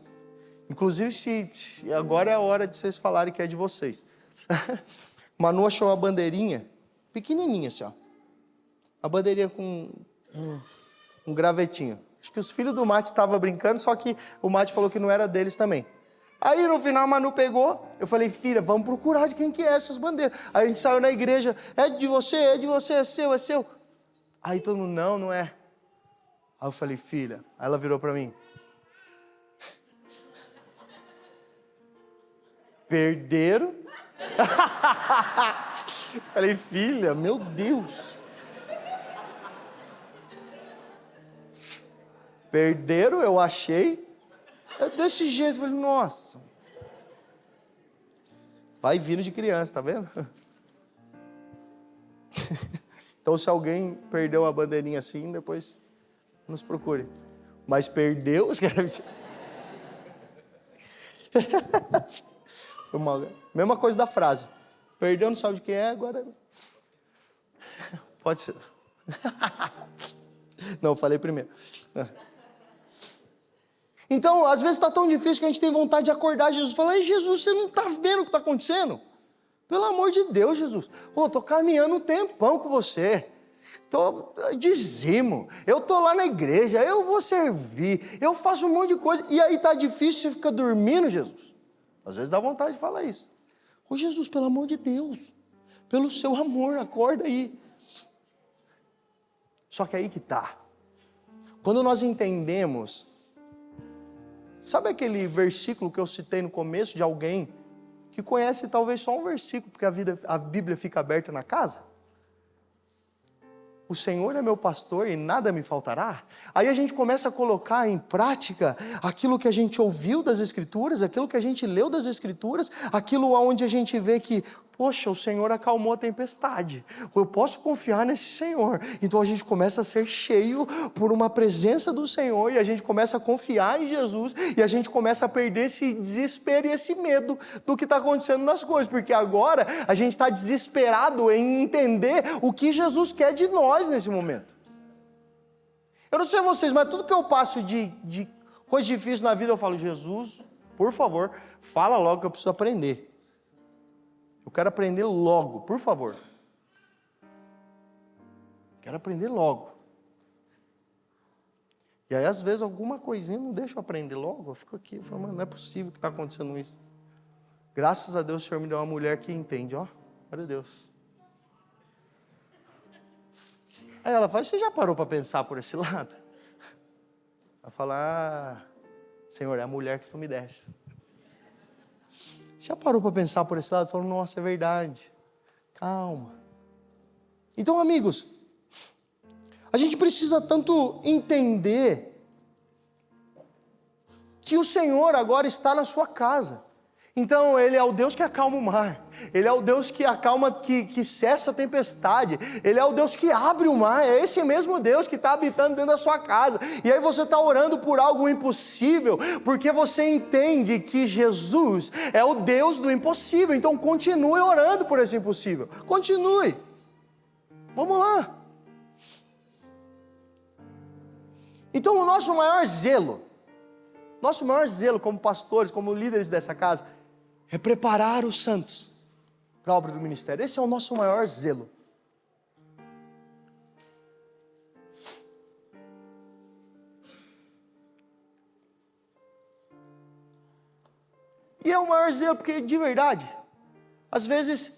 Inclusive, agora é a hora de vocês falarem que é de vocês. Manu achou uma bandeirinha, pequenininha assim, ó. A bandeirinha com um gravetinho. Acho que os filhos do Mate estavam brincando, só que o Mate falou que não era deles também. Aí no final a Manu pegou, eu falei, filha, vamos procurar de quem que é essas bandeiras. Aí a gente saiu na igreja, é de você, é seu, é seu. Aí todo mundo, não é. Aí eu falei, filha, aí ela virou para mim. Perderam? Falei, filha, meu Deus. Perderam, eu achei. É desse jeito, falei, nossa. Vai vindo de criança, tá vendo? Então, se alguém perdeu uma bandeirinha assim, depois nos procure. Mas perdeu, os caras... Foi mal. Mesma coisa da frase. Perdeu, não sabe de quem é, agora... Pode ser. Não, eu falei primeiro. Então, às vezes está tão difícil que a gente tem vontade de acordar Jesus. Fala, ei, Jesus, você não está vendo o que está acontecendo? Pelo amor de Deus, Jesus. Estou caminhando um tempão com você. Dizimo. Eu estou lá na igreja, eu vou servir, eu faço um monte de coisa. E aí está difícil, você fica dormindo, Jesus. Às vezes dá vontade de falar isso. Ô Jesus, pelo amor de Deus, pelo seu amor, acorda aí. Só que aí que está. Quando nós entendemos... Sabe aquele versículo que eu citei no começo de alguém que conhece talvez só um versículo, porque a Bíblia fica aberta na casa? O Senhor é meu pastor e nada me faltará. Aí a gente começa a colocar em prática aquilo que a gente ouviu das Escrituras, aquilo que a gente leu das Escrituras, aquilo onde a gente vê que, poxa, o Senhor acalmou a tempestade. Eu posso confiar nesse Senhor. Então a gente começa a ser cheio por uma presença do Senhor e a gente começa a confiar em Jesus e a gente começa a perder esse desespero e esse medo do que está acontecendo nas coisas, porque agora a gente está desesperado em entender o que Jesus quer de nós nesse momento. Eu não sei vocês, mas tudo que eu passo de coisa difícil na vida, eu falo, Jesus, por favor, fala logo que eu preciso aprender. Eu quero aprender logo, por favor. Quero aprender logo. E aí, às vezes, alguma coisinha não deixa eu aprender logo. Eu fico aqui, eu falo, mano, não é possível que está acontecendo isso. Graças a Deus, o Senhor me deu uma mulher que entende, ó. Glória a Deus. Aí ela fala, você já parou para pensar por esse lado? Ela fala, Senhor, é a mulher que tu me deste. Já parou para pensar por esse lado? Falou, nossa, é verdade. Calma. Então, amigos, a gente precisa tanto entender que o Senhor agora está na sua casa. Então, Ele é o Deus que acalma o mar. Ele é o Deus que acalma, que cessa a tempestade. Ele é o Deus que abre o mar. É esse mesmo Deus que está habitando dentro da sua casa. E aí você está orando por algo impossível, porque você entende que Jesus é o Deus do impossível. Então continue orando por esse impossível. Continue. Vamos lá. Então o nosso maior zelo como pastores, como líderes dessa casa, é preparar os santos para a obra do ministério. Esse é o nosso maior zelo. E é o maior zelo, porque de verdade, às vezes,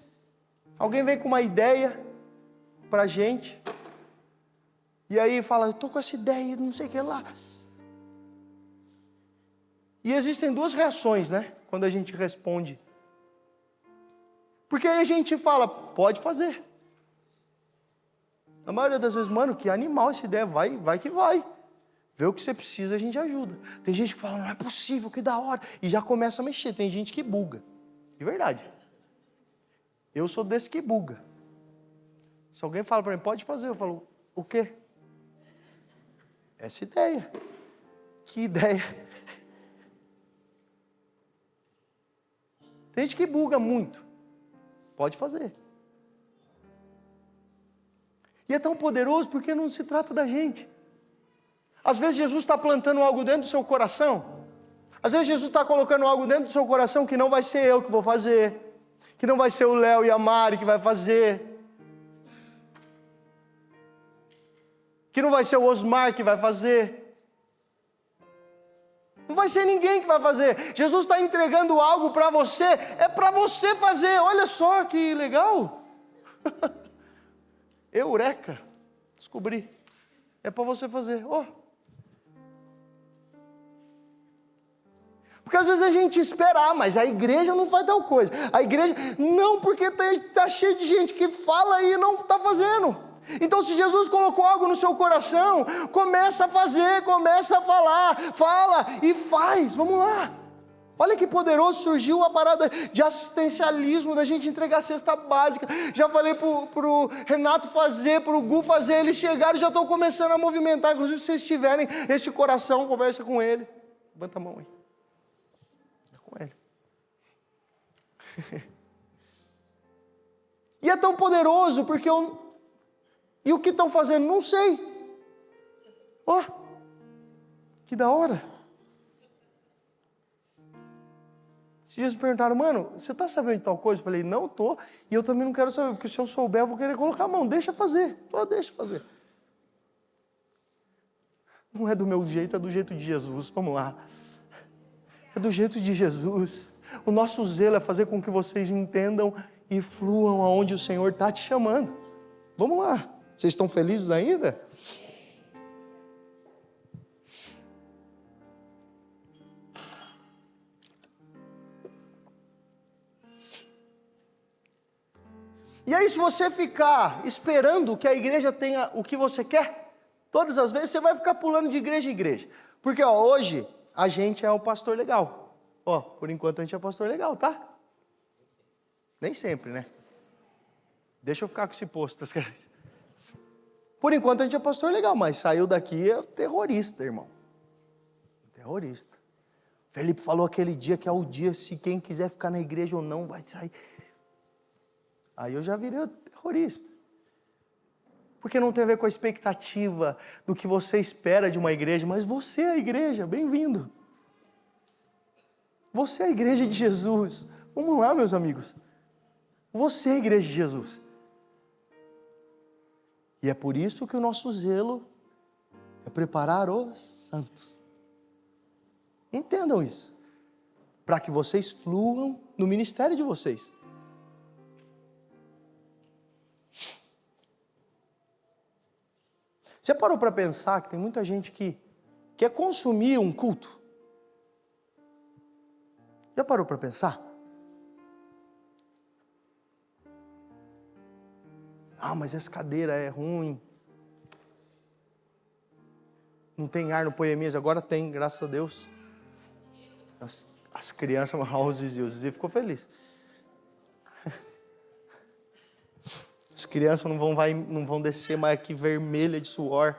alguém vem com uma ideia para a gente, e aí fala, eu estou com essa ideia, não sei o que lá. E existem duas reações, né? Quando a gente responde. Porque aí a gente fala, pode fazer. A maioria das vezes, mano, que animal essa ideia, vai que vai. Vê o que você precisa, a gente ajuda. Tem gente que fala, não é possível, que da hora. E já começa a mexer, tem gente que buga. De verdade. Eu sou desse que buga. Se alguém fala para mim, pode fazer, eu falo, o quê? Essa ideia. Que ideia? Tem gente que buga muito. Pode fazer. E é tão poderoso porque não se trata da gente. Às vezes Jesus está plantando algo dentro do seu coração. Às vezes Jesus está colocando algo dentro do seu coração que não vai ser eu que vou fazer, que não vai ser o Léo e a Mari que vai fazer, que não vai ser o Osmar que vai fazer, não vai ser ninguém que vai fazer. Jesus está entregando algo para você, é para você fazer. Olha só que legal. Eureka, descobri, é para você fazer. Porque às vezes a gente espera, mas a igreja não faz tal coisa, a igreja, não, porque está cheio de gente que fala e não está fazendo. Então se Jesus colocou algo no seu coração, começa a fazer, começa a falar, fala e faz, vamos lá. Olha que poderoso, surgiu a parada de assistencialismo, da gente entregar a cesta básica. Já falei para o Renato fazer, para o Gu fazer, eles chegaram e já estão começando a movimentar. Inclusive, se vocês tiverem esse coração, conversa com ele. Levanta a mão aí. É com ele. E é tão poderoso, porque e o que estão fazendo? Não sei. Que da hora. Se eles perguntaram, mano, você está sabendo de tal coisa? Eu falei, não estou, e eu também não quero saber, porque se eu souber, eu vou querer colocar a mão, deixa fazer, deixa fazer. Não é do meu jeito, é do jeito de Jesus, vamos lá. É do jeito de Jesus. O nosso zelo é fazer com que vocês entendam e fluam aonde o Senhor está te chamando. Vamos lá, vocês estão felizes ainda? E aí, se você ficar esperando que a igreja tenha o que você quer, todas as vezes você vai ficar pulando de igreja em igreja. Porque hoje a gente é o pastor legal. Por enquanto a gente é o pastor legal, tá? Nem sempre, né? Deixa eu ficar com esse posto. Por enquanto a gente é pastor legal, mas saiu daqui é terrorista, irmão. Terrorista. Felipe falou aquele dia que é o dia, se quem quiser ficar na igreja ou não, vai sair. Aí eu já virei terrorista. Porque não tem a ver com a expectativa do que você espera de uma igreja, mas você é a igreja, bem-vindo. Você é a igreja de Jesus. Vamos lá, meus amigos. Você é a igreja de Jesus. E é por isso que o nosso zelo é preparar os santos. Entendam isso. Para que vocês fluam no ministério de vocês. Você parou para pensar que tem muita gente que quer consumir um culto? Já parou para pensar? Mas essa cadeira é ruim. Não tem ar no Poemias, agora tem, graças a Deus. As crianças, o Zizi ficou feliz. As crianças não vão descer mais aqui vermelha de suor.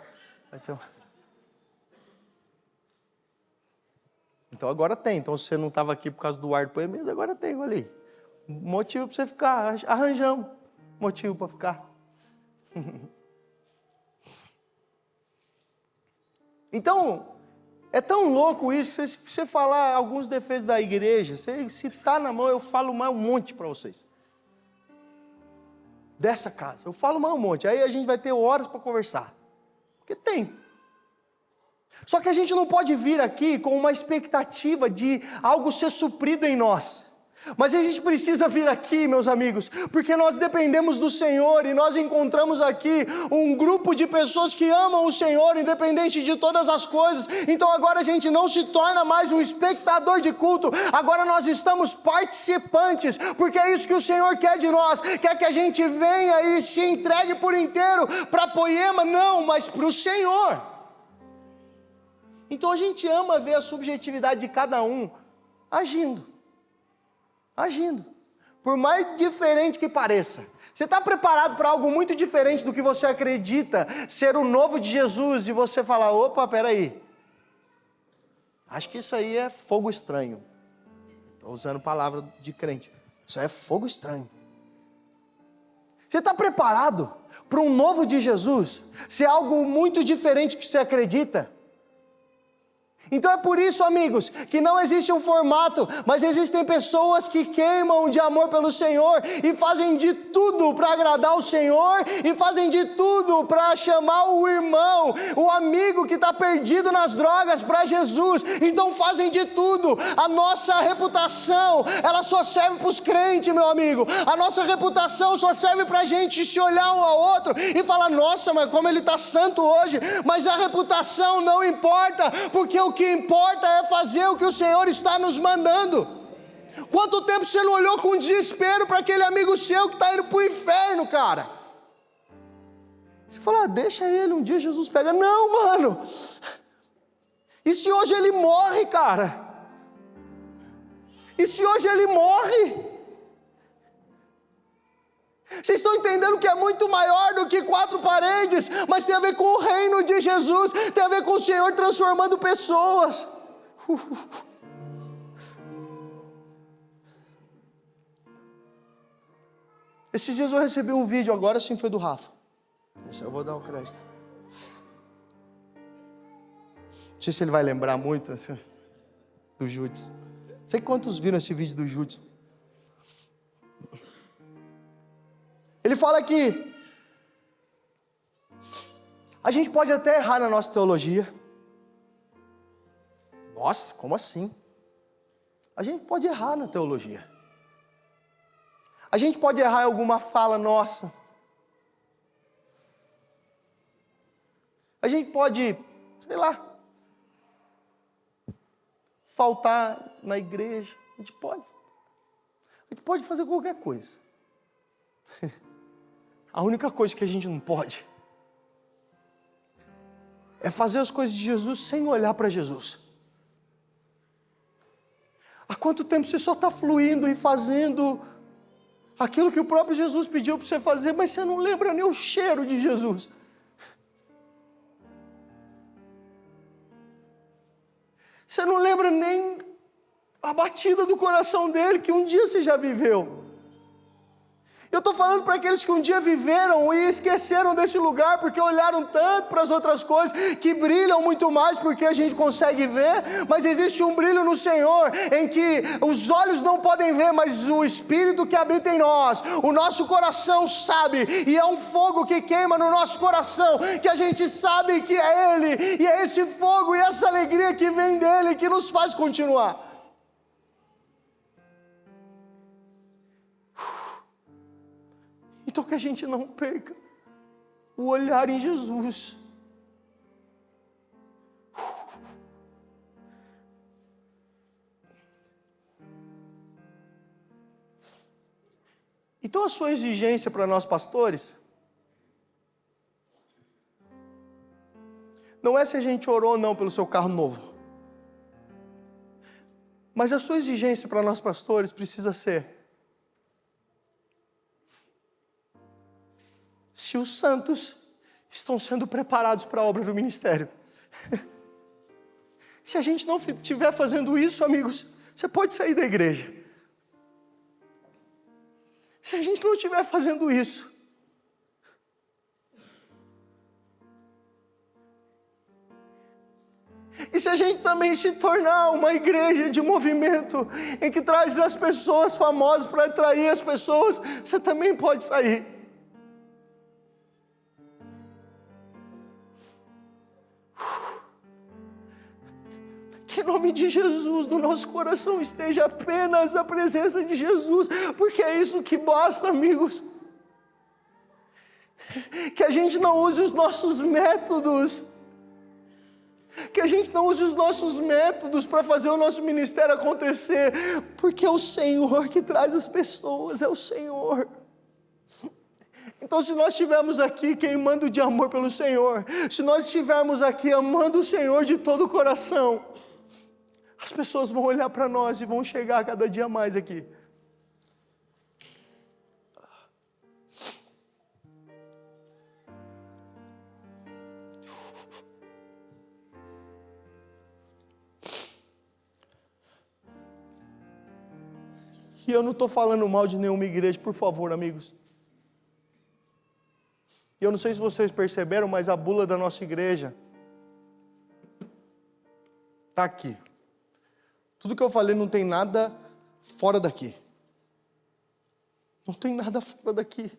Então agora tem. Então se você não estava aqui por causa do ar do Poemias, agora tem, olha aí. Motivo para você ficar, arranjamos motivo para ficar. Então, é tão louco isso, que se você falar alguns defeitos da igreja, se está na mão, eu falo mais um monte para vocês. Dessa casa, eu falo mais um monte, aí a gente vai ter horas para conversar, porque tem. Só que a gente não pode vir aqui com uma expectativa de algo ser suprido em nós. Mas a gente precisa vir aqui, meus amigos, porque nós dependemos do Senhor e nós encontramos aqui um grupo de pessoas que amam o Senhor, independente de todas as coisas. Então agora a gente não se torna mais um espectador de culto, agora nós estamos participantes, porque é isso que o Senhor quer de nós, quer que a gente venha e se entregue por inteiro para Poema, não, mas para o Senhor. Então a gente ama ver a subjetividade de cada um agindo, por mais diferente que pareça. Você está preparado para algo muito diferente do que você acredita ser o novo de Jesus, e você fala, opa, peraí, acho que isso aí é fogo estranho. Estou usando palavra de crente, isso aí é fogo estranho. Você está preparado para um novo de Jesus ser algo muito diferente do que você acredita? Então é por isso, amigos, que não existe um formato, mas existem pessoas que queimam de amor pelo Senhor e fazem de tudo para agradar o Senhor e fazem de tudo para chamar o irmão, o amigo que está perdido nas drogas para Jesus. Então fazem de tudo. A nossa reputação, ela só serve para os crentes, meu amigo. A nossa reputação só serve para a gente se olhar um ao outro e falar: nossa, mas como ele está santo hoje. Mas a reputação não importa, porque o que importa é fazer o que o Senhor está nos mandando. Quanto tempo você não olhou com desespero para aquele amigo seu que está indo para o inferno, cara? Você fala: deixa ele, um dia Jesus pega. Não, mano. E se hoje ele morre, cara? E se hoje ele morre? Vocês estão entendendo que é muito maior do que 4 paredes, mas tem a ver com o reino de Jesus, tem a ver com o Senhor transformando pessoas. Esses dias eu recebi um vídeo, agora sim foi do Rafa. Esse eu vou dar o crédito. Não sei se ele vai lembrar muito assim, do Júdice. Não sei quantos viram esse vídeo do Júdice. Ele fala que a gente pode até errar na nossa teologia. Nossa, como assim? A gente pode errar na teologia. A gente pode errar em alguma fala nossa. A gente pode, sei lá, faltar na igreja. A gente pode fazer qualquer coisa. A única coisa que a gente não pode é fazer as coisas de Jesus sem olhar para Jesus. Há quanto tempo você só está fluindo e fazendo aquilo que o próprio Jesus pediu para você fazer, mas você não lembra nem o cheiro de Jesus? Você não lembra nem a batida do coração dele que um dia você já viveu. Eu estou falando para aqueles que um dia viveram e esqueceram desse lugar porque olharam tanto para as outras coisas que brilham muito mais porque a gente consegue ver, mas existe um brilho no Senhor em que os olhos não podem ver, mas o Espírito que habita em nós, o nosso coração sabe, e é um fogo que queima no nosso coração, que a gente sabe que é Ele, e é esse fogo e essa alegria que vem dEle que nos faz continuar. Então que a gente não perca o olhar em Jesus. Então a sua exigência para nós pastores não é se a gente orou ou não pelo seu carro novo. Mas a sua exigência para nós pastores precisa ser: se os santos estão sendo preparados para a obra do ministério. Se a gente não estiver fazendo isso, amigos, você pode sair da igreja. Se a gente não estiver fazendo isso, e se a gente também se tornar uma igreja de movimento, em que traz as pessoas famosas para atrair as pessoas, você também pode sair. Que em nome de Jesus, no nosso coração esteja apenas a presença de Jesus, porque é isso que basta, amigos. Que a gente não use os nossos métodos, para fazer o nosso ministério acontecer, porque é o Senhor que traz as pessoas, é o Senhor. Então, se nós estivermos aqui queimando de amor pelo Senhor, se nós estivermos aqui amando o Senhor de todo o coração, as pessoas vão olhar para nós e vão chegar cada dia mais aqui. E eu não estou falando mal de nenhuma igreja, por favor, amigos. E eu não sei se vocês perceberam, mas a bula da nossa igreja está está aqui. Tudo que eu falei não tem nada fora daqui. Não tem nada fora daqui.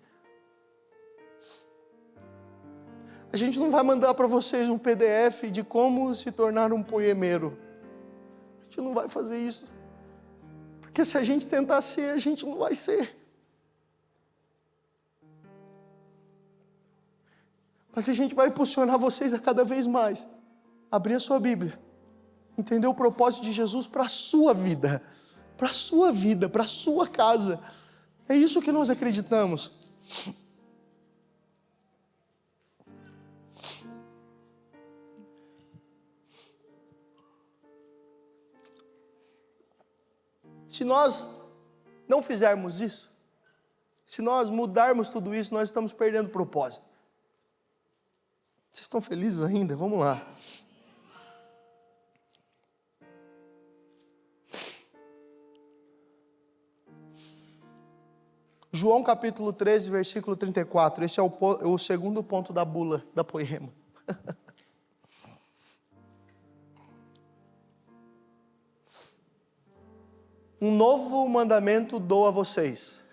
A gente não vai mandar para vocês um PDF de como se tornar um poemeiro. A gente não vai fazer isso. Porque se a gente tentar ser, a gente não vai ser. Mas a gente vai impulsionar vocês a cada vez mais. Abrir a sua Bíblia. Entender o propósito de Jesus para a sua vida. Para a sua vida, para a sua casa. É isso que nós acreditamos. Se nós não fizermos isso, se nós mudarmos tudo isso, nós estamos perdendo o propósito. Vocês estão felizes ainda? Vamos lá. João capítulo 13, versículo 34. Esse é o segundo ponto da bula, da poema. Um novo mandamento dou a vocês.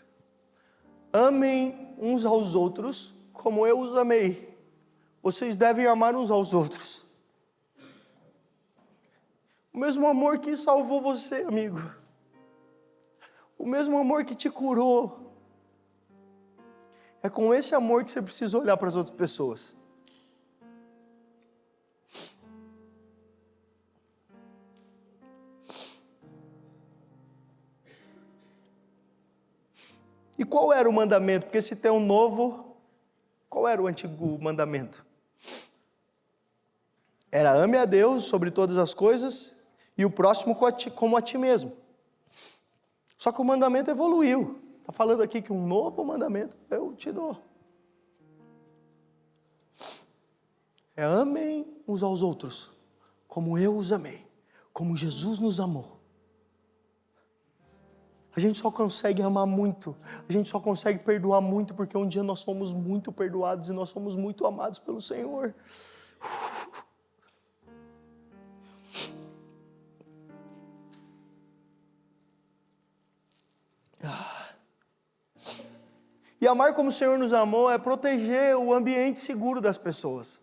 Amem uns aos outros como eu os amei. Vocês devem amar uns aos outros. O mesmo amor que salvou você, amigo. O mesmo amor que te curou. É com esse amor que você precisa olhar para as outras pessoas. E qual era o mandamento? Porque se tem um novo, qual era o antigo mandamento? Era ame a Deus sobre todas as coisas e o próximo como a ti mesmo. Só que o mandamento evoluiu. Está falando aqui que um novo mandamento eu te dou. É amem uns aos outros, como eu os amei, como Jesus nos amou. A gente só consegue amar muito, a gente só consegue perdoar muito, porque um dia nós fomos muito perdoados e nós somos muito amados pelo Senhor. E amar como o Senhor nos amou é proteger o ambiente seguro das pessoas.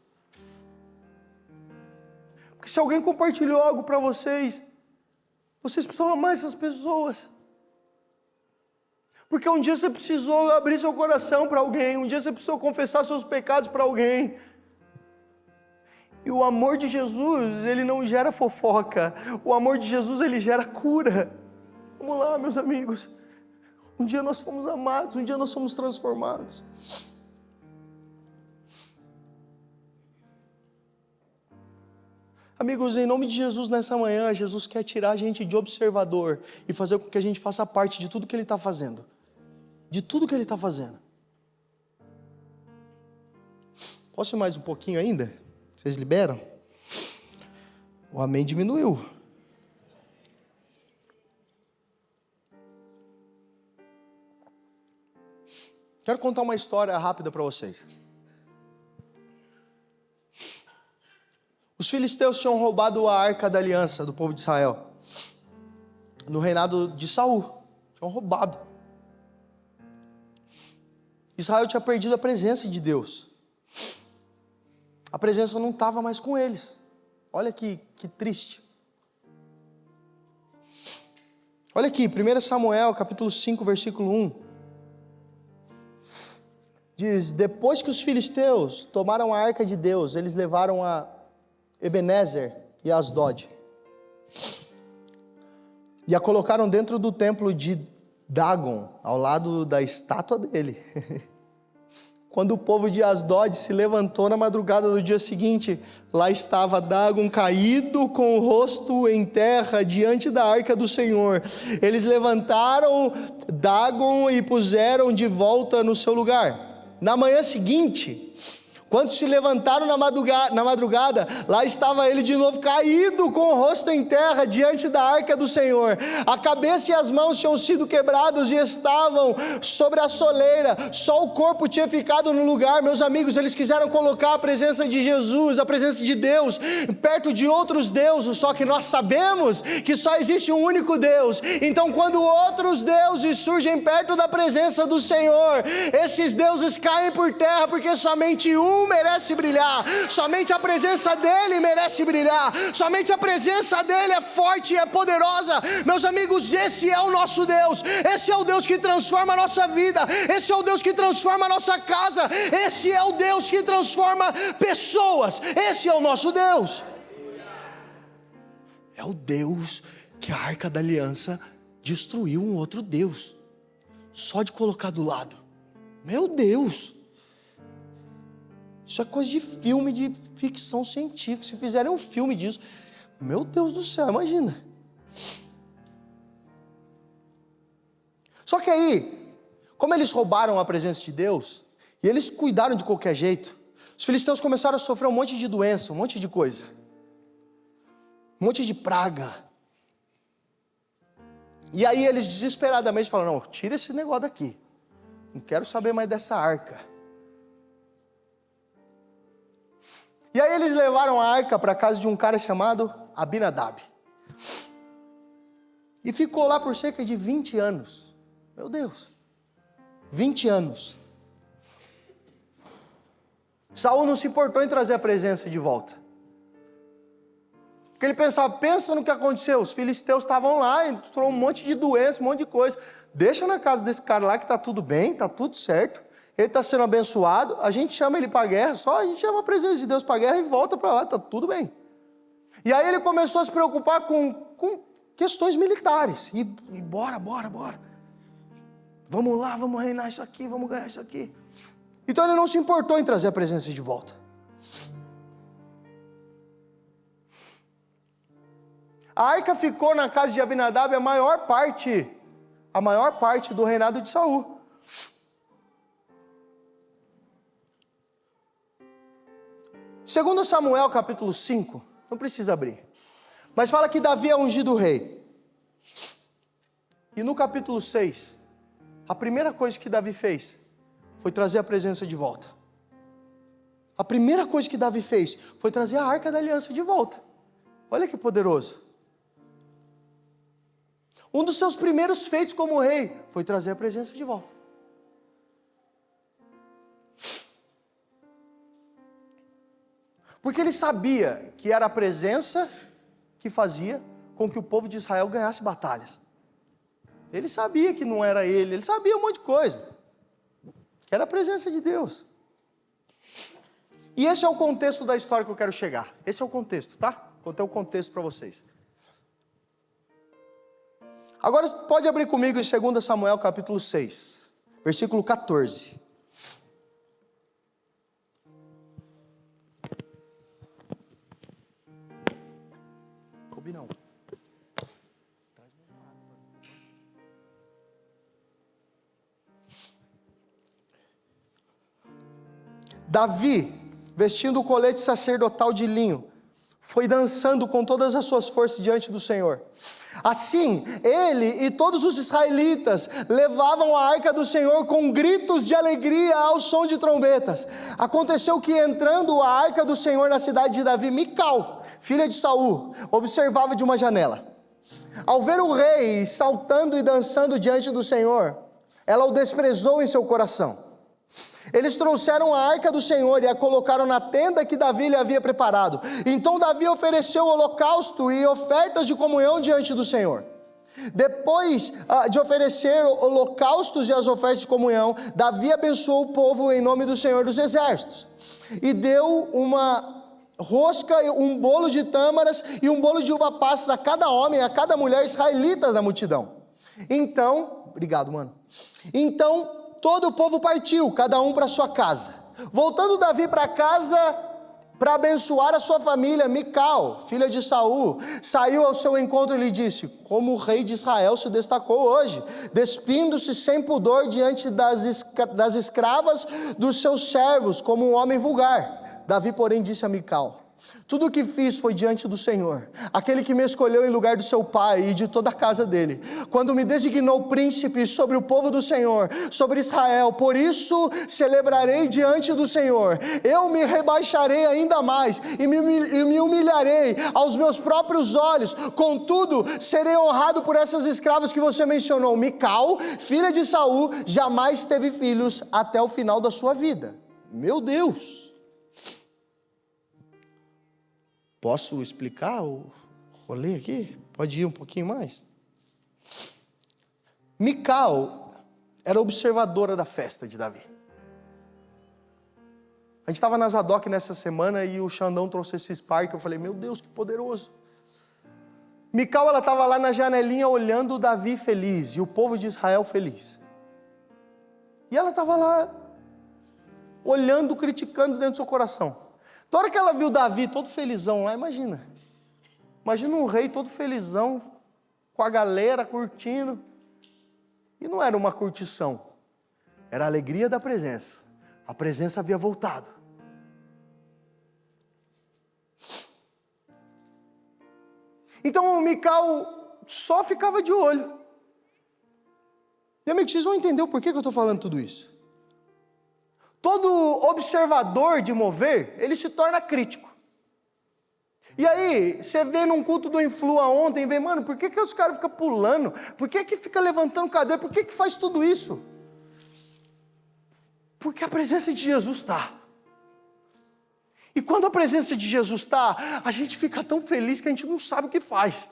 Porque se alguém compartilhou algo para vocês, vocês precisam amar essas pessoas. Porque um dia você precisou abrir seu coração para alguém, um dia você precisou confessar seus pecados para alguém. E o amor de Jesus, ele não gera fofoca. O amor de Jesus, ele gera cura. Vamos lá, meus amigos. Um dia nós fomos amados, um dia nós fomos transformados. Amigos, em nome de Jesus, nessa manhã, Jesus quer tirar a gente de observador e fazer com que a gente faça parte de tudo que Ele está fazendo. De tudo que Ele está fazendo. Posso ir mais um pouquinho ainda? Vocês liberam? O amém diminuiu. Quero contar uma história rápida para vocês. Os filisteus tinham roubado a arca da aliança do povo de Israel. No reinado de Saul. Tinham roubado. Israel tinha perdido a presença de Deus. A presença não estava mais com eles. Olha que triste. Olha aqui, 1 Samuel, capítulo 5, versículo 1. Diz, depois que os filisteus tomaram a arca de Deus, eles levaram a Ebenezer e Asdod. E a colocaram dentro do templo de Dagon, ao lado da estátua dele. Quando o povo de Asdod se levantou na madrugada do dia seguinte, lá estava Dagon caído com o rosto em terra diante da arca do Senhor. Eles levantaram Dagon e puseram de volta no seu lugar. Na manhã seguinte, Quando se levantaram na madrugada, lá estava ele de novo caído com o rosto em terra diante da arca do Senhor. A cabeça e as mãos tinham sido quebrados e estavam sobre a soleira, só o corpo tinha ficado no lugar. Meus amigos, eles quiseram colocar a presença de Jesus, a presença de Deus, perto de outros deuses, só que nós sabemos que só existe um único Deus. Então quando outros deuses surgem perto da presença do Senhor, esses deuses caem por terra, porque somente um merece brilhar, somente a presença dele merece brilhar, somente a presença dele é forte e é poderosa. Meus amigos, esse é o nosso Deus, esse é o Deus que transforma a nossa vida, esse é o Deus que transforma a nossa casa, esse é o Deus que transforma pessoas, esse é o nosso Deus. É o Deus que a Arca da Aliança destruiu um outro Deus, só de colocar do lado. Meu Deus, isso é coisa de filme de ficção científica. Se fizerem um filme disso, meu Deus do céu, imagina. Só que aí, como eles roubaram a presença de Deus, e eles cuidaram de qualquer jeito, os filisteus começaram a sofrer um monte de doença, um monte de coisa, um monte de praga. E aí eles desesperadamente falaram: não, tira esse negócio daqui, não quero saber mais dessa arca. E aí eles levaram a arca para a casa de um cara chamado Abinadab. E ficou lá por cerca de 20 anos. Meu Deus, 20 anos. Saul não se importou em trazer a presença de volta. Porque ele pensava, pensa no que aconteceu, os filisteus estavam lá, entrou um monte de doença, um monte de coisa. Deixa na casa desse cara lá que está tudo bem, está tudo certo. Ele está sendo abençoado, a gente chama ele para a guerra, só a gente chama a presença de Deus para a guerra e volta para lá, está tudo bem. E aí ele começou a se preocupar com questões militares, e bora. Vamos lá, vamos reinar isso aqui, vamos ganhar isso aqui. Então ele não se importou em trazer a presença de volta. A arca ficou na casa de Abinadab a maior parte do reinado de Saul. Segundo Samuel capítulo 5, não precisa abrir, mas fala que Davi é ungido rei. E no capítulo 6, a primeira coisa que Davi fez foi trazer a presença de volta. A primeira coisa que Davi fez foi trazer a arca da aliança de volta. Olha que poderoso. Um dos seus primeiros feitos como rei foi trazer a presença de volta. Porque ele sabia que era a presença que fazia com que o povo de Israel ganhasse batalhas. Ele sabia que não era ele sabia um monte de coisa, que era a presença de Deus. E esse é o contexto da história que eu quero chegar. Esse é o contexto, tá? Contei o contexto para vocês. Agora pode abrir comigo em 2 Samuel capítulo 6, versículo 14. Não. Davi, vestindo o colete sacerdotal de linho, foi dançando com todas as suas forças diante do Senhor. Assim, ele e todos os israelitas levavam a arca do Senhor com gritos de alegria ao som de trombetas. Aconteceu que, entrando a arca do Senhor na cidade de Davi, Mical, filha de Saul, observava de uma janela. Ao ver o rei saltando e dançando diante do Senhor, ela o desprezou em seu coração. Eles trouxeram a arca do Senhor e a colocaram na tenda que Davi lhe havia preparado. Então Davi ofereceu holocausto e ofertas de comunhão diante do Senhor. Depois de oferecer holocaustos e as ofertas de comunhão, Davi abençoou o povo em nome do Senhor dos Exércitos. E deu uma rosca, um bolo de tâmaras e um bolo de uva passas a cada homem, a cada mulher israelita da multidão. Então, obrigado, mano. Então todo o povo partiu, cada um para sua casa. Voltando Davi para casa, para abençoar a sua família, Mical, filha de Saul, saiu ao seu encontro e lhe disse: como o rei de Israel se destacou hoje, despindo-se sem pudor diante das escravas dos seus servos, como um homem vulgar. Davi, porém, disse a Mical: tudo o que fiz foi diante do Senhor, aquele que me escolheu em lugar do seu pai e de toda a casa dele, quando me designou príncipe sobre o povo do Senhor, sobre Israel. Por isso celebrarei diante do Senhor, eu me rebaixarei ainda mais e me humilharei aos meus próprios olhos. Contudo, serei honrado por essas escravas que você mencionou. Mical, filha de Saul, jamais teve filhos até o final da sua vida. Meu Deus! Posso explicar o rolê aqui? Pode ir um pouquinho mais? Mical era observadora da festa de Davi. A gente estava na Zadok nessa semana e o Xandão trouxe esse Spark. Eu falei: meu Deus, que poderoso. Mical, ela estava lá na janelinha olhando o Davi feliz e o povo de Israel feliz. E ela estava lá olhando, criticando dentro do seu coração. Da hora que ela viu Davi todo felizão lá, imagina um rei todo felizão, com a galera curtindo, e não era uma curtição, era a alegria da presença, a presença havia voltado. Então o Mical só ficava de olho. E amigos, vocês vão entender o porquê que eu estou falando tudo isso. Todo observador de mover, ele se torna crítico. E aí, você vê num culto do Influa ontem, vê, mano, por que os caras ficam pulando? Por que fica levantando cadeira? Por que faz tudo isso? Porque a presença de Jesus está. E quando a presença de Jesus está, a gente fica tão feliz que a gente não sabe o que faz.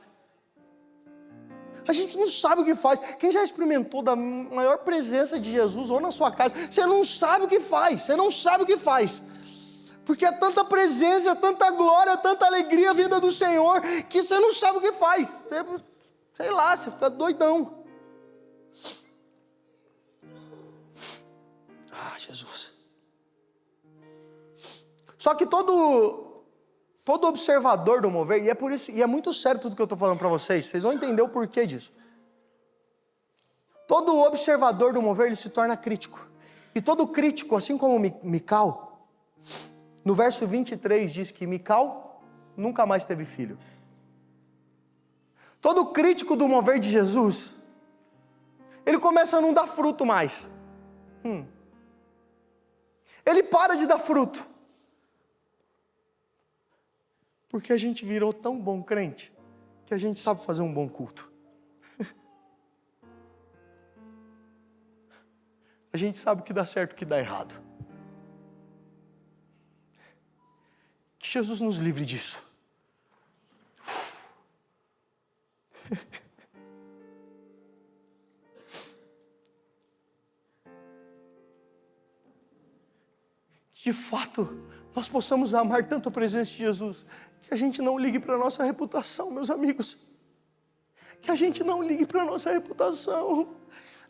A gente não sabe o que faz. Quem já experimentou da maior presença de Jesus ou na sua casa, você não sabe o que faz, você não sabe o que faz. Porque é tanta presença, é tanta glória, é tanta alegria vinda do Senhor, que você não sabe o que faz. Sei lá, você fica doidão. Ah, Jesus. Só que todo observador do mover, e é por isso, e é muito sério tudo que eu estou falando para vocês vão entender o porquê disso. Todo observador do mover, ele se torna crítico. E todo crítico, assim como Mical, no verso 23 diz que Mical nunca mais teve filho. Todo crítico do mover de Jesus, ele começa a não dar fruto mais. Ele para de dar fruto. Porque a gente virou tão bom crente, que a gente sabe fazer um bom culto. A gente sabe o que dá certo e o que dá errado. Que Jesus nos livre disso. De fato, nós possamos amar tanto a presença de Jesus, que a gente não ligue para a nossa reputação, meus amigos. Que a gente não ligue para a nossa reputação.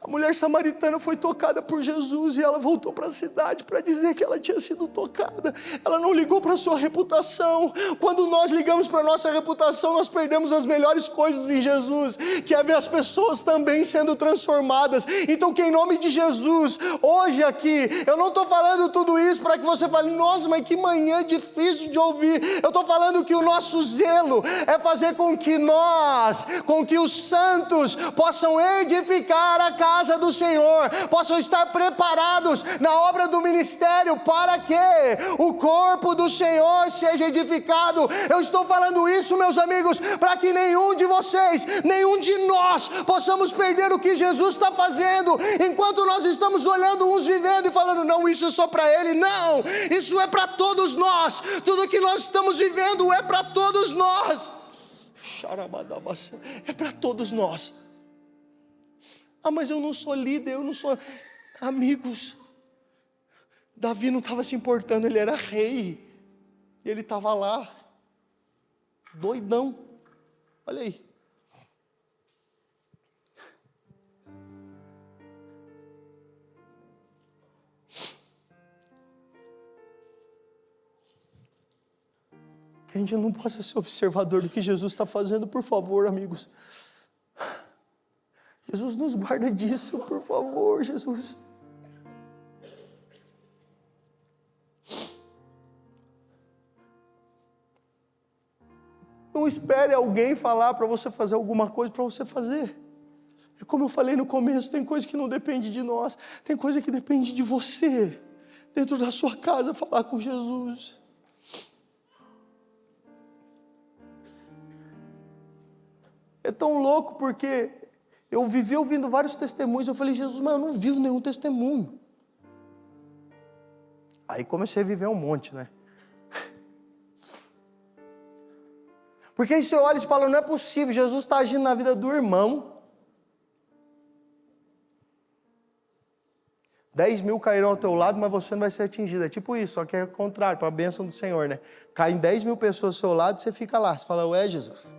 A mulher samaritana foi tocada por Jesus e ela voltou para a cidade para dizer que ela tinha sido tocada. Ela não ligou para a sua reputação. Quando nós ligamos para a nossa reputação, nós perdemos as melhores coisas em Jesus, que é ver as pessoas também sendo transformadas. Então, que em nome de Jesus, hoje aqui, eu não estou falando tudo isso para que você fale: nossa, mas que manhã difícil de ouvir. Eu estou falando que o nosso zelo é fazer com que os santos possam edificar a casa do Senhor, possam estar preparados na obra do ministério para que o corpo do Senhor seja edificado. Eu estou falando isso, meus amigos, para que nenhum de vocês, nenhum de nós possamos perder o que Jesus está fazendo, enquanto nós estamos olhando uns vivendo e falando: não, isso é só para ele. Não, isso é para todos nós. Tudo que nós estamos vivendo é para todos nós. É para todos nós. Ah, mas eu não sou líder, eu não sou... Amigos, Davi não estava se importando, ele era rei. E ele estava lá, doidão. Olha aí. que a gente não possa ser observador do que Jesus está fazendo, por favor, amigos. Jesus, nos guarda disso, por favor, Jesus. Não espere alguém falar para você fazer alguma coisa para você fazer. É como eu falei no começo, tem coisa que não depende de nós, tem coisa que depende de você, dentro da sua casa, falar com Jesus. É tão louco porque eu vivi ouvindo vários testemunhos, eu falei, Jesus, mas eu não vivo nenhum testemunho. Aí comecei a viver um monte, né? Porque aí você olha e fala, não é possível, Jesus está agindo na vida do irmão. 10 mil cairão ao teu lado, mas você não vai ser atingido. É tipo isso, só que é o contrário, para a bênção do Senhor, né? Caem 10 mil pessoas ao seu lado, você fica lá, você fala, ué, Jesus,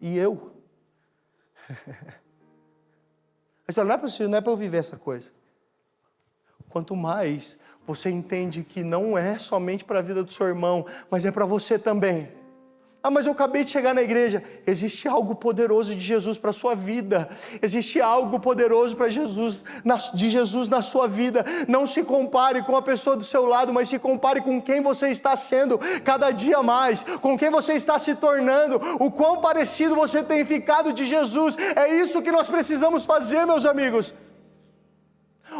e eu? Mas não é possível, não é para eu viver essa coisa. Quanto mais você entende que não é somente para a vida do seu irmão, mas é para você também. Ah, mas eu acabei de chegar na igreja. Existe algo poderoso de Jesus para a sua vida. Existe algo poderoso de Jesus na sua vida. Não se compare com a pessoa do seu lado, mas se compare com quem você está sendo cada dia mais, com quem você está se tornando, o quão parecido você tem ficado de Jesus. É isso que nós precisamos fazer, meus amigos.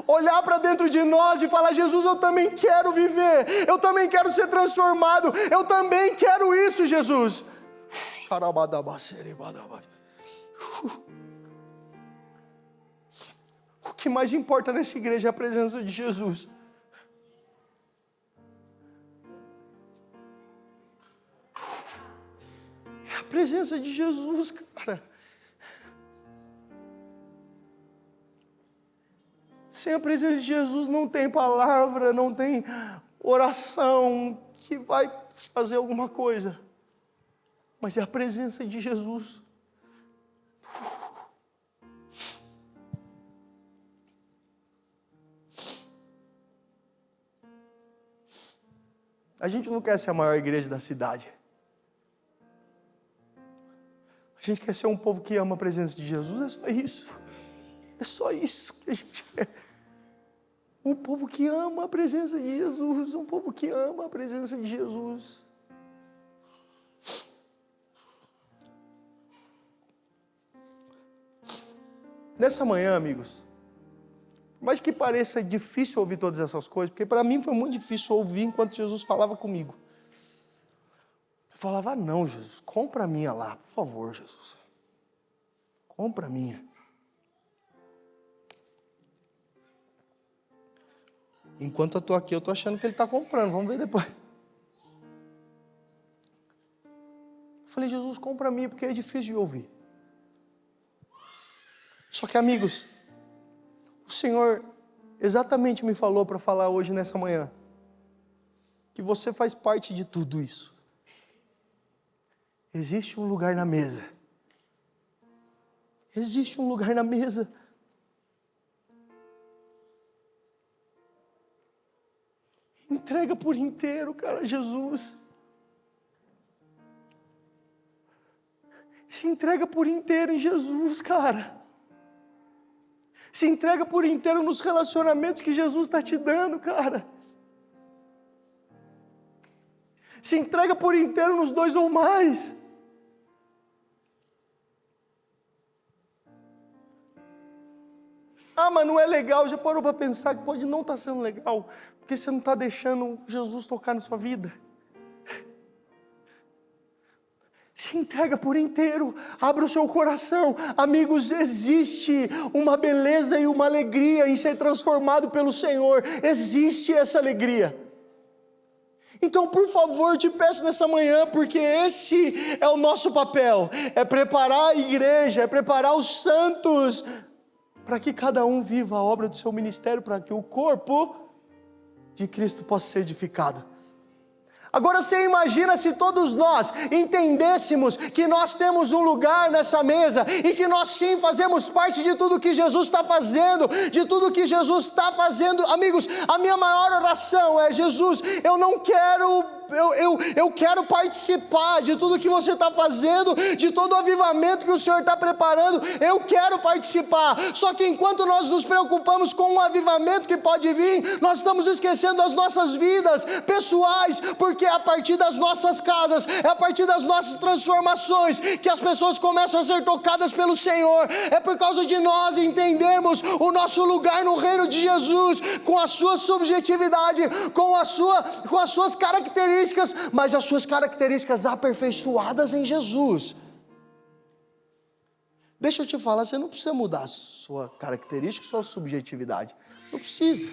Olhar para dentro de nós e falar, Jesus, eu também quero viver, eu também quero ser transformado, eu também quero isso, Jesus. O que mais importa nessa igreja é a presença de Jesus. É a presença de Jesus, cara. Sem a presença de Jesus não tem palavra, não tem oração que vai fazer alguma coisa. Mas é a presença de Jesus. A gente não quer ser a maior igreja da cidade. A gente quer ser um povo que ama a presença de Jesus, é só isso. É só isso que a gente quer. Um povo que ama a presença de Jesus, um povo que ama a presença de Jesus. Nessa manhã, amigos, por mais que pareça difícil ouvir todas essas coisas, porque para mim foi muito difícil ouvir enquanto Jesus falava comigo. Eu falava, não, Jesus, compra a minha lá, por favor, Jesus. Compra a minha. Enquanto eu estou aqui, eu estou achando que ele está comprando. Vamos ver depois. Eu falei, Jesus, compra a minha, porque é difícil de ouvir. Só que, amigos, o Senhor exatamente me falou para falar hoje, nessa manhã, que você faz parte de tudo isso. Existe um lugar na mesa. Existe um lugar na mesa. Entrega por inteiro, cara, Jesus. Se entrega por inteiro em Jesus, cara. Se entrega por inteiro nos relacionamentos que Jesus está te dando, cara. Se entrega por inteiro nos 2 ou mais. Ah, mas não é legal. Já parou para pensar que pode não estar sendo legal? Porque você não está deixando Jesus tocar na sua vida. Se entrega por inteiro, abra o seu coração. Amigos, existe uma beleza e uma alegria em ser transformado pelo Senhor. Existe essa alegria. Então, por favor, te peço nessa manhã, porque esse é o nosso papel. É preparar a igreja, é preparar os santos, para que cada um viva a obra do seu ministério, para que o corpo de Cristo possa ser edificado. Agora você imagina se todos nós entendêssemos que nós temos um lugar nessa mesa e que nós sim fazemos parte de tudo que Jesus está fazendo, de tudo que Jesus está fazendo. Amigos, a minha maior oração é, Jesus, eu não quero eu quero participar de tudo que você está fazendo, de todo o avivamento que o Senhor está preparando, eu quero participar. Só que enquanto nós nos preocupamos com o avivamento que pode vir, nós estamos esquecendo as nossas vidas pessoais, porque é a partir das nossas casas, é a partir das nossas transformações que as pessoas começam a ser tocadas pelo Senhor. É por causa de nós entendermos o nosso lugar no reino de Jesus, com a sua subjetividade, com as suas características, mas as suas características aperfeiçoadas em Jesus. Deixa eu te falar, você não precisa mudar a sua característica, a sua subjetividade. Não precisa.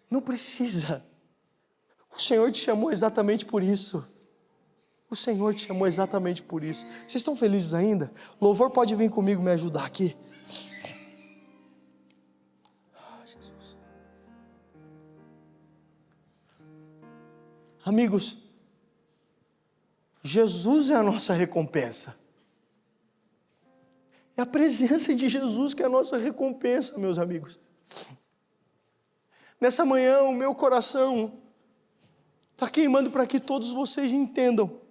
Não precisa. O Senhor te chamou exatamente por isso. O Senhor te chamou exatamente por isso. Vocês estão felizes ainda? Louvor pode vir comigo me ajudar aqui. Jesus. Amigos, Jesus é a nossa recompensa. É a presença de Jesus que é a nossa recompensa, meus amigos. Nessa manhã o meu coração está queimando para que todos vocês entendam.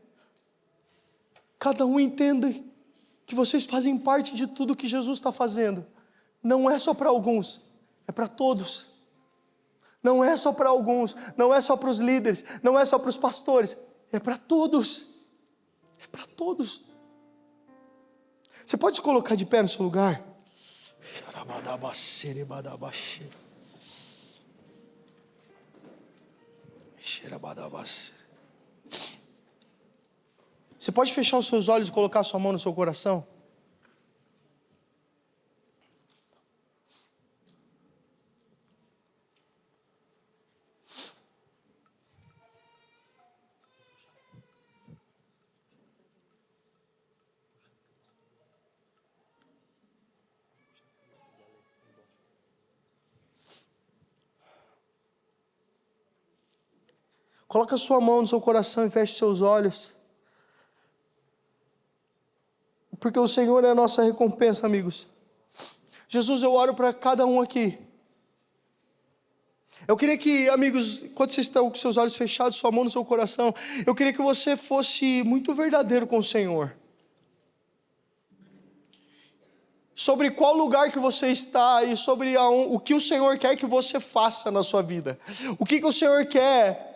Cada um entenda que vocês fazem parte de tudo que Jesus está fazendo. Não é só para alguns, é para todos. Não é só para alguns, não é só para os líderes, não é só para os pastores, é para todos. É para todos. Você pode se colocar de pé no seu lugar? Você pode fechar os seus olhos e colocar a sua mão no seu coração? Coloca a sua mão no seu coração e feche seus olhos. Porque o Senhor é a nossa recompensa, amigos. Jesus, eu oro para cada um aqui. Eu queria que, amigos, enquanto vocês estão com seus olhos fechados, sua mão no seu coração, eu queria que você fosse muito verdadeiro com o Senhor. Sobre qual lugar que você está e sobre o que o Senhor quer que você faça na sua vida. O que o Senhor quer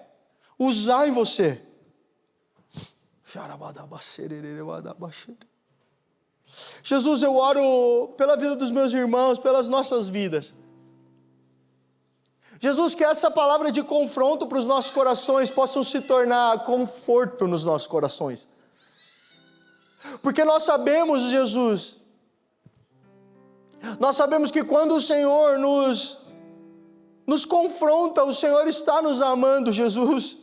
usar em você. Jesus, eu oro pela vida dos meus irmãos, pelas nossas vidas. Jesus, que essa palavra de confronto para os nossos corações possam se tornar conforto nos nossos corações. Porque nós sabemos, Jesus, nós sabemos que quando o Senhor nos confronta, o Senhor está nos amando, Jesus.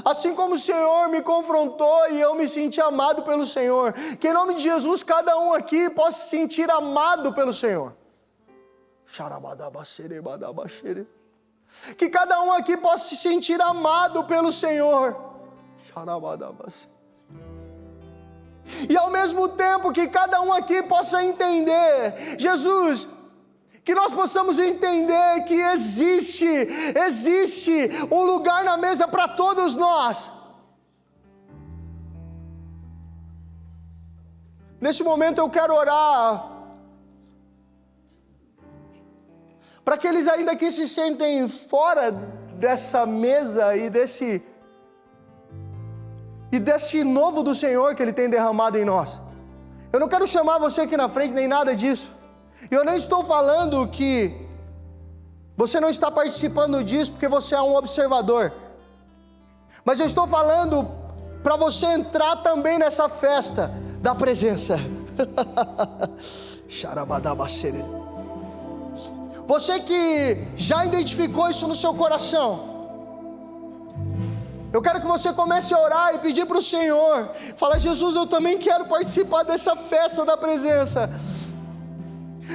Assim como o Senhor me confrontou e eu me senti amado pelo Senhor, que em nome de Jesus cada um aqui possa se sentir amado pelo Senhor. Que cada um aqui possa se sentir amado pelo Senhor. E ao mesmo tempo que cada um aqui possa entender, Jesus, que nós possamos entender que existe um lugar na mesa para todos nós. Neste momento eu quero orar para aqueles ainda que se sentem fora dessa mesa e desse novo do Senhor que Ele tem derramado em nós. Eu não quero chamar você aqui na frente nem nada disso. Eu nem estou falando que você não está participando disso porque você é um observador. Mas eu estou falando para você entrar também nessa festa da presença. Você que já identificou isso no seu coração, eu quero que você comece a orar e pedir para o Senhor. Falar: Jesus, eu também quero participar dessa festa da presença.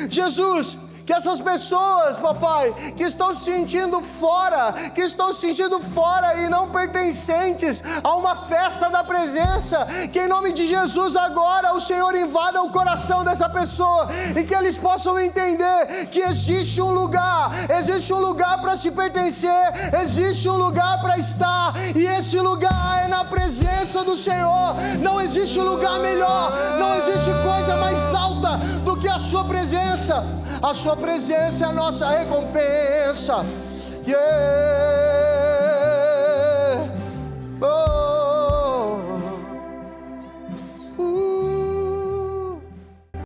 Jesus, Que essas pessoas, papai, que estão se sentindo fora, e não pertencentes a uma festa da presença, que em nome de Jesus agora o Senhor invada o coração dessa pessoa, e que eles possam entender que existe um lugar para se pertencer, existe um lugar para estar, e esse lugar é na presença do Senhor. Não existe lugar melhor, não existe coisa mais alta do que a sua presença. A sua presença é a nossa recompensa. Yeah.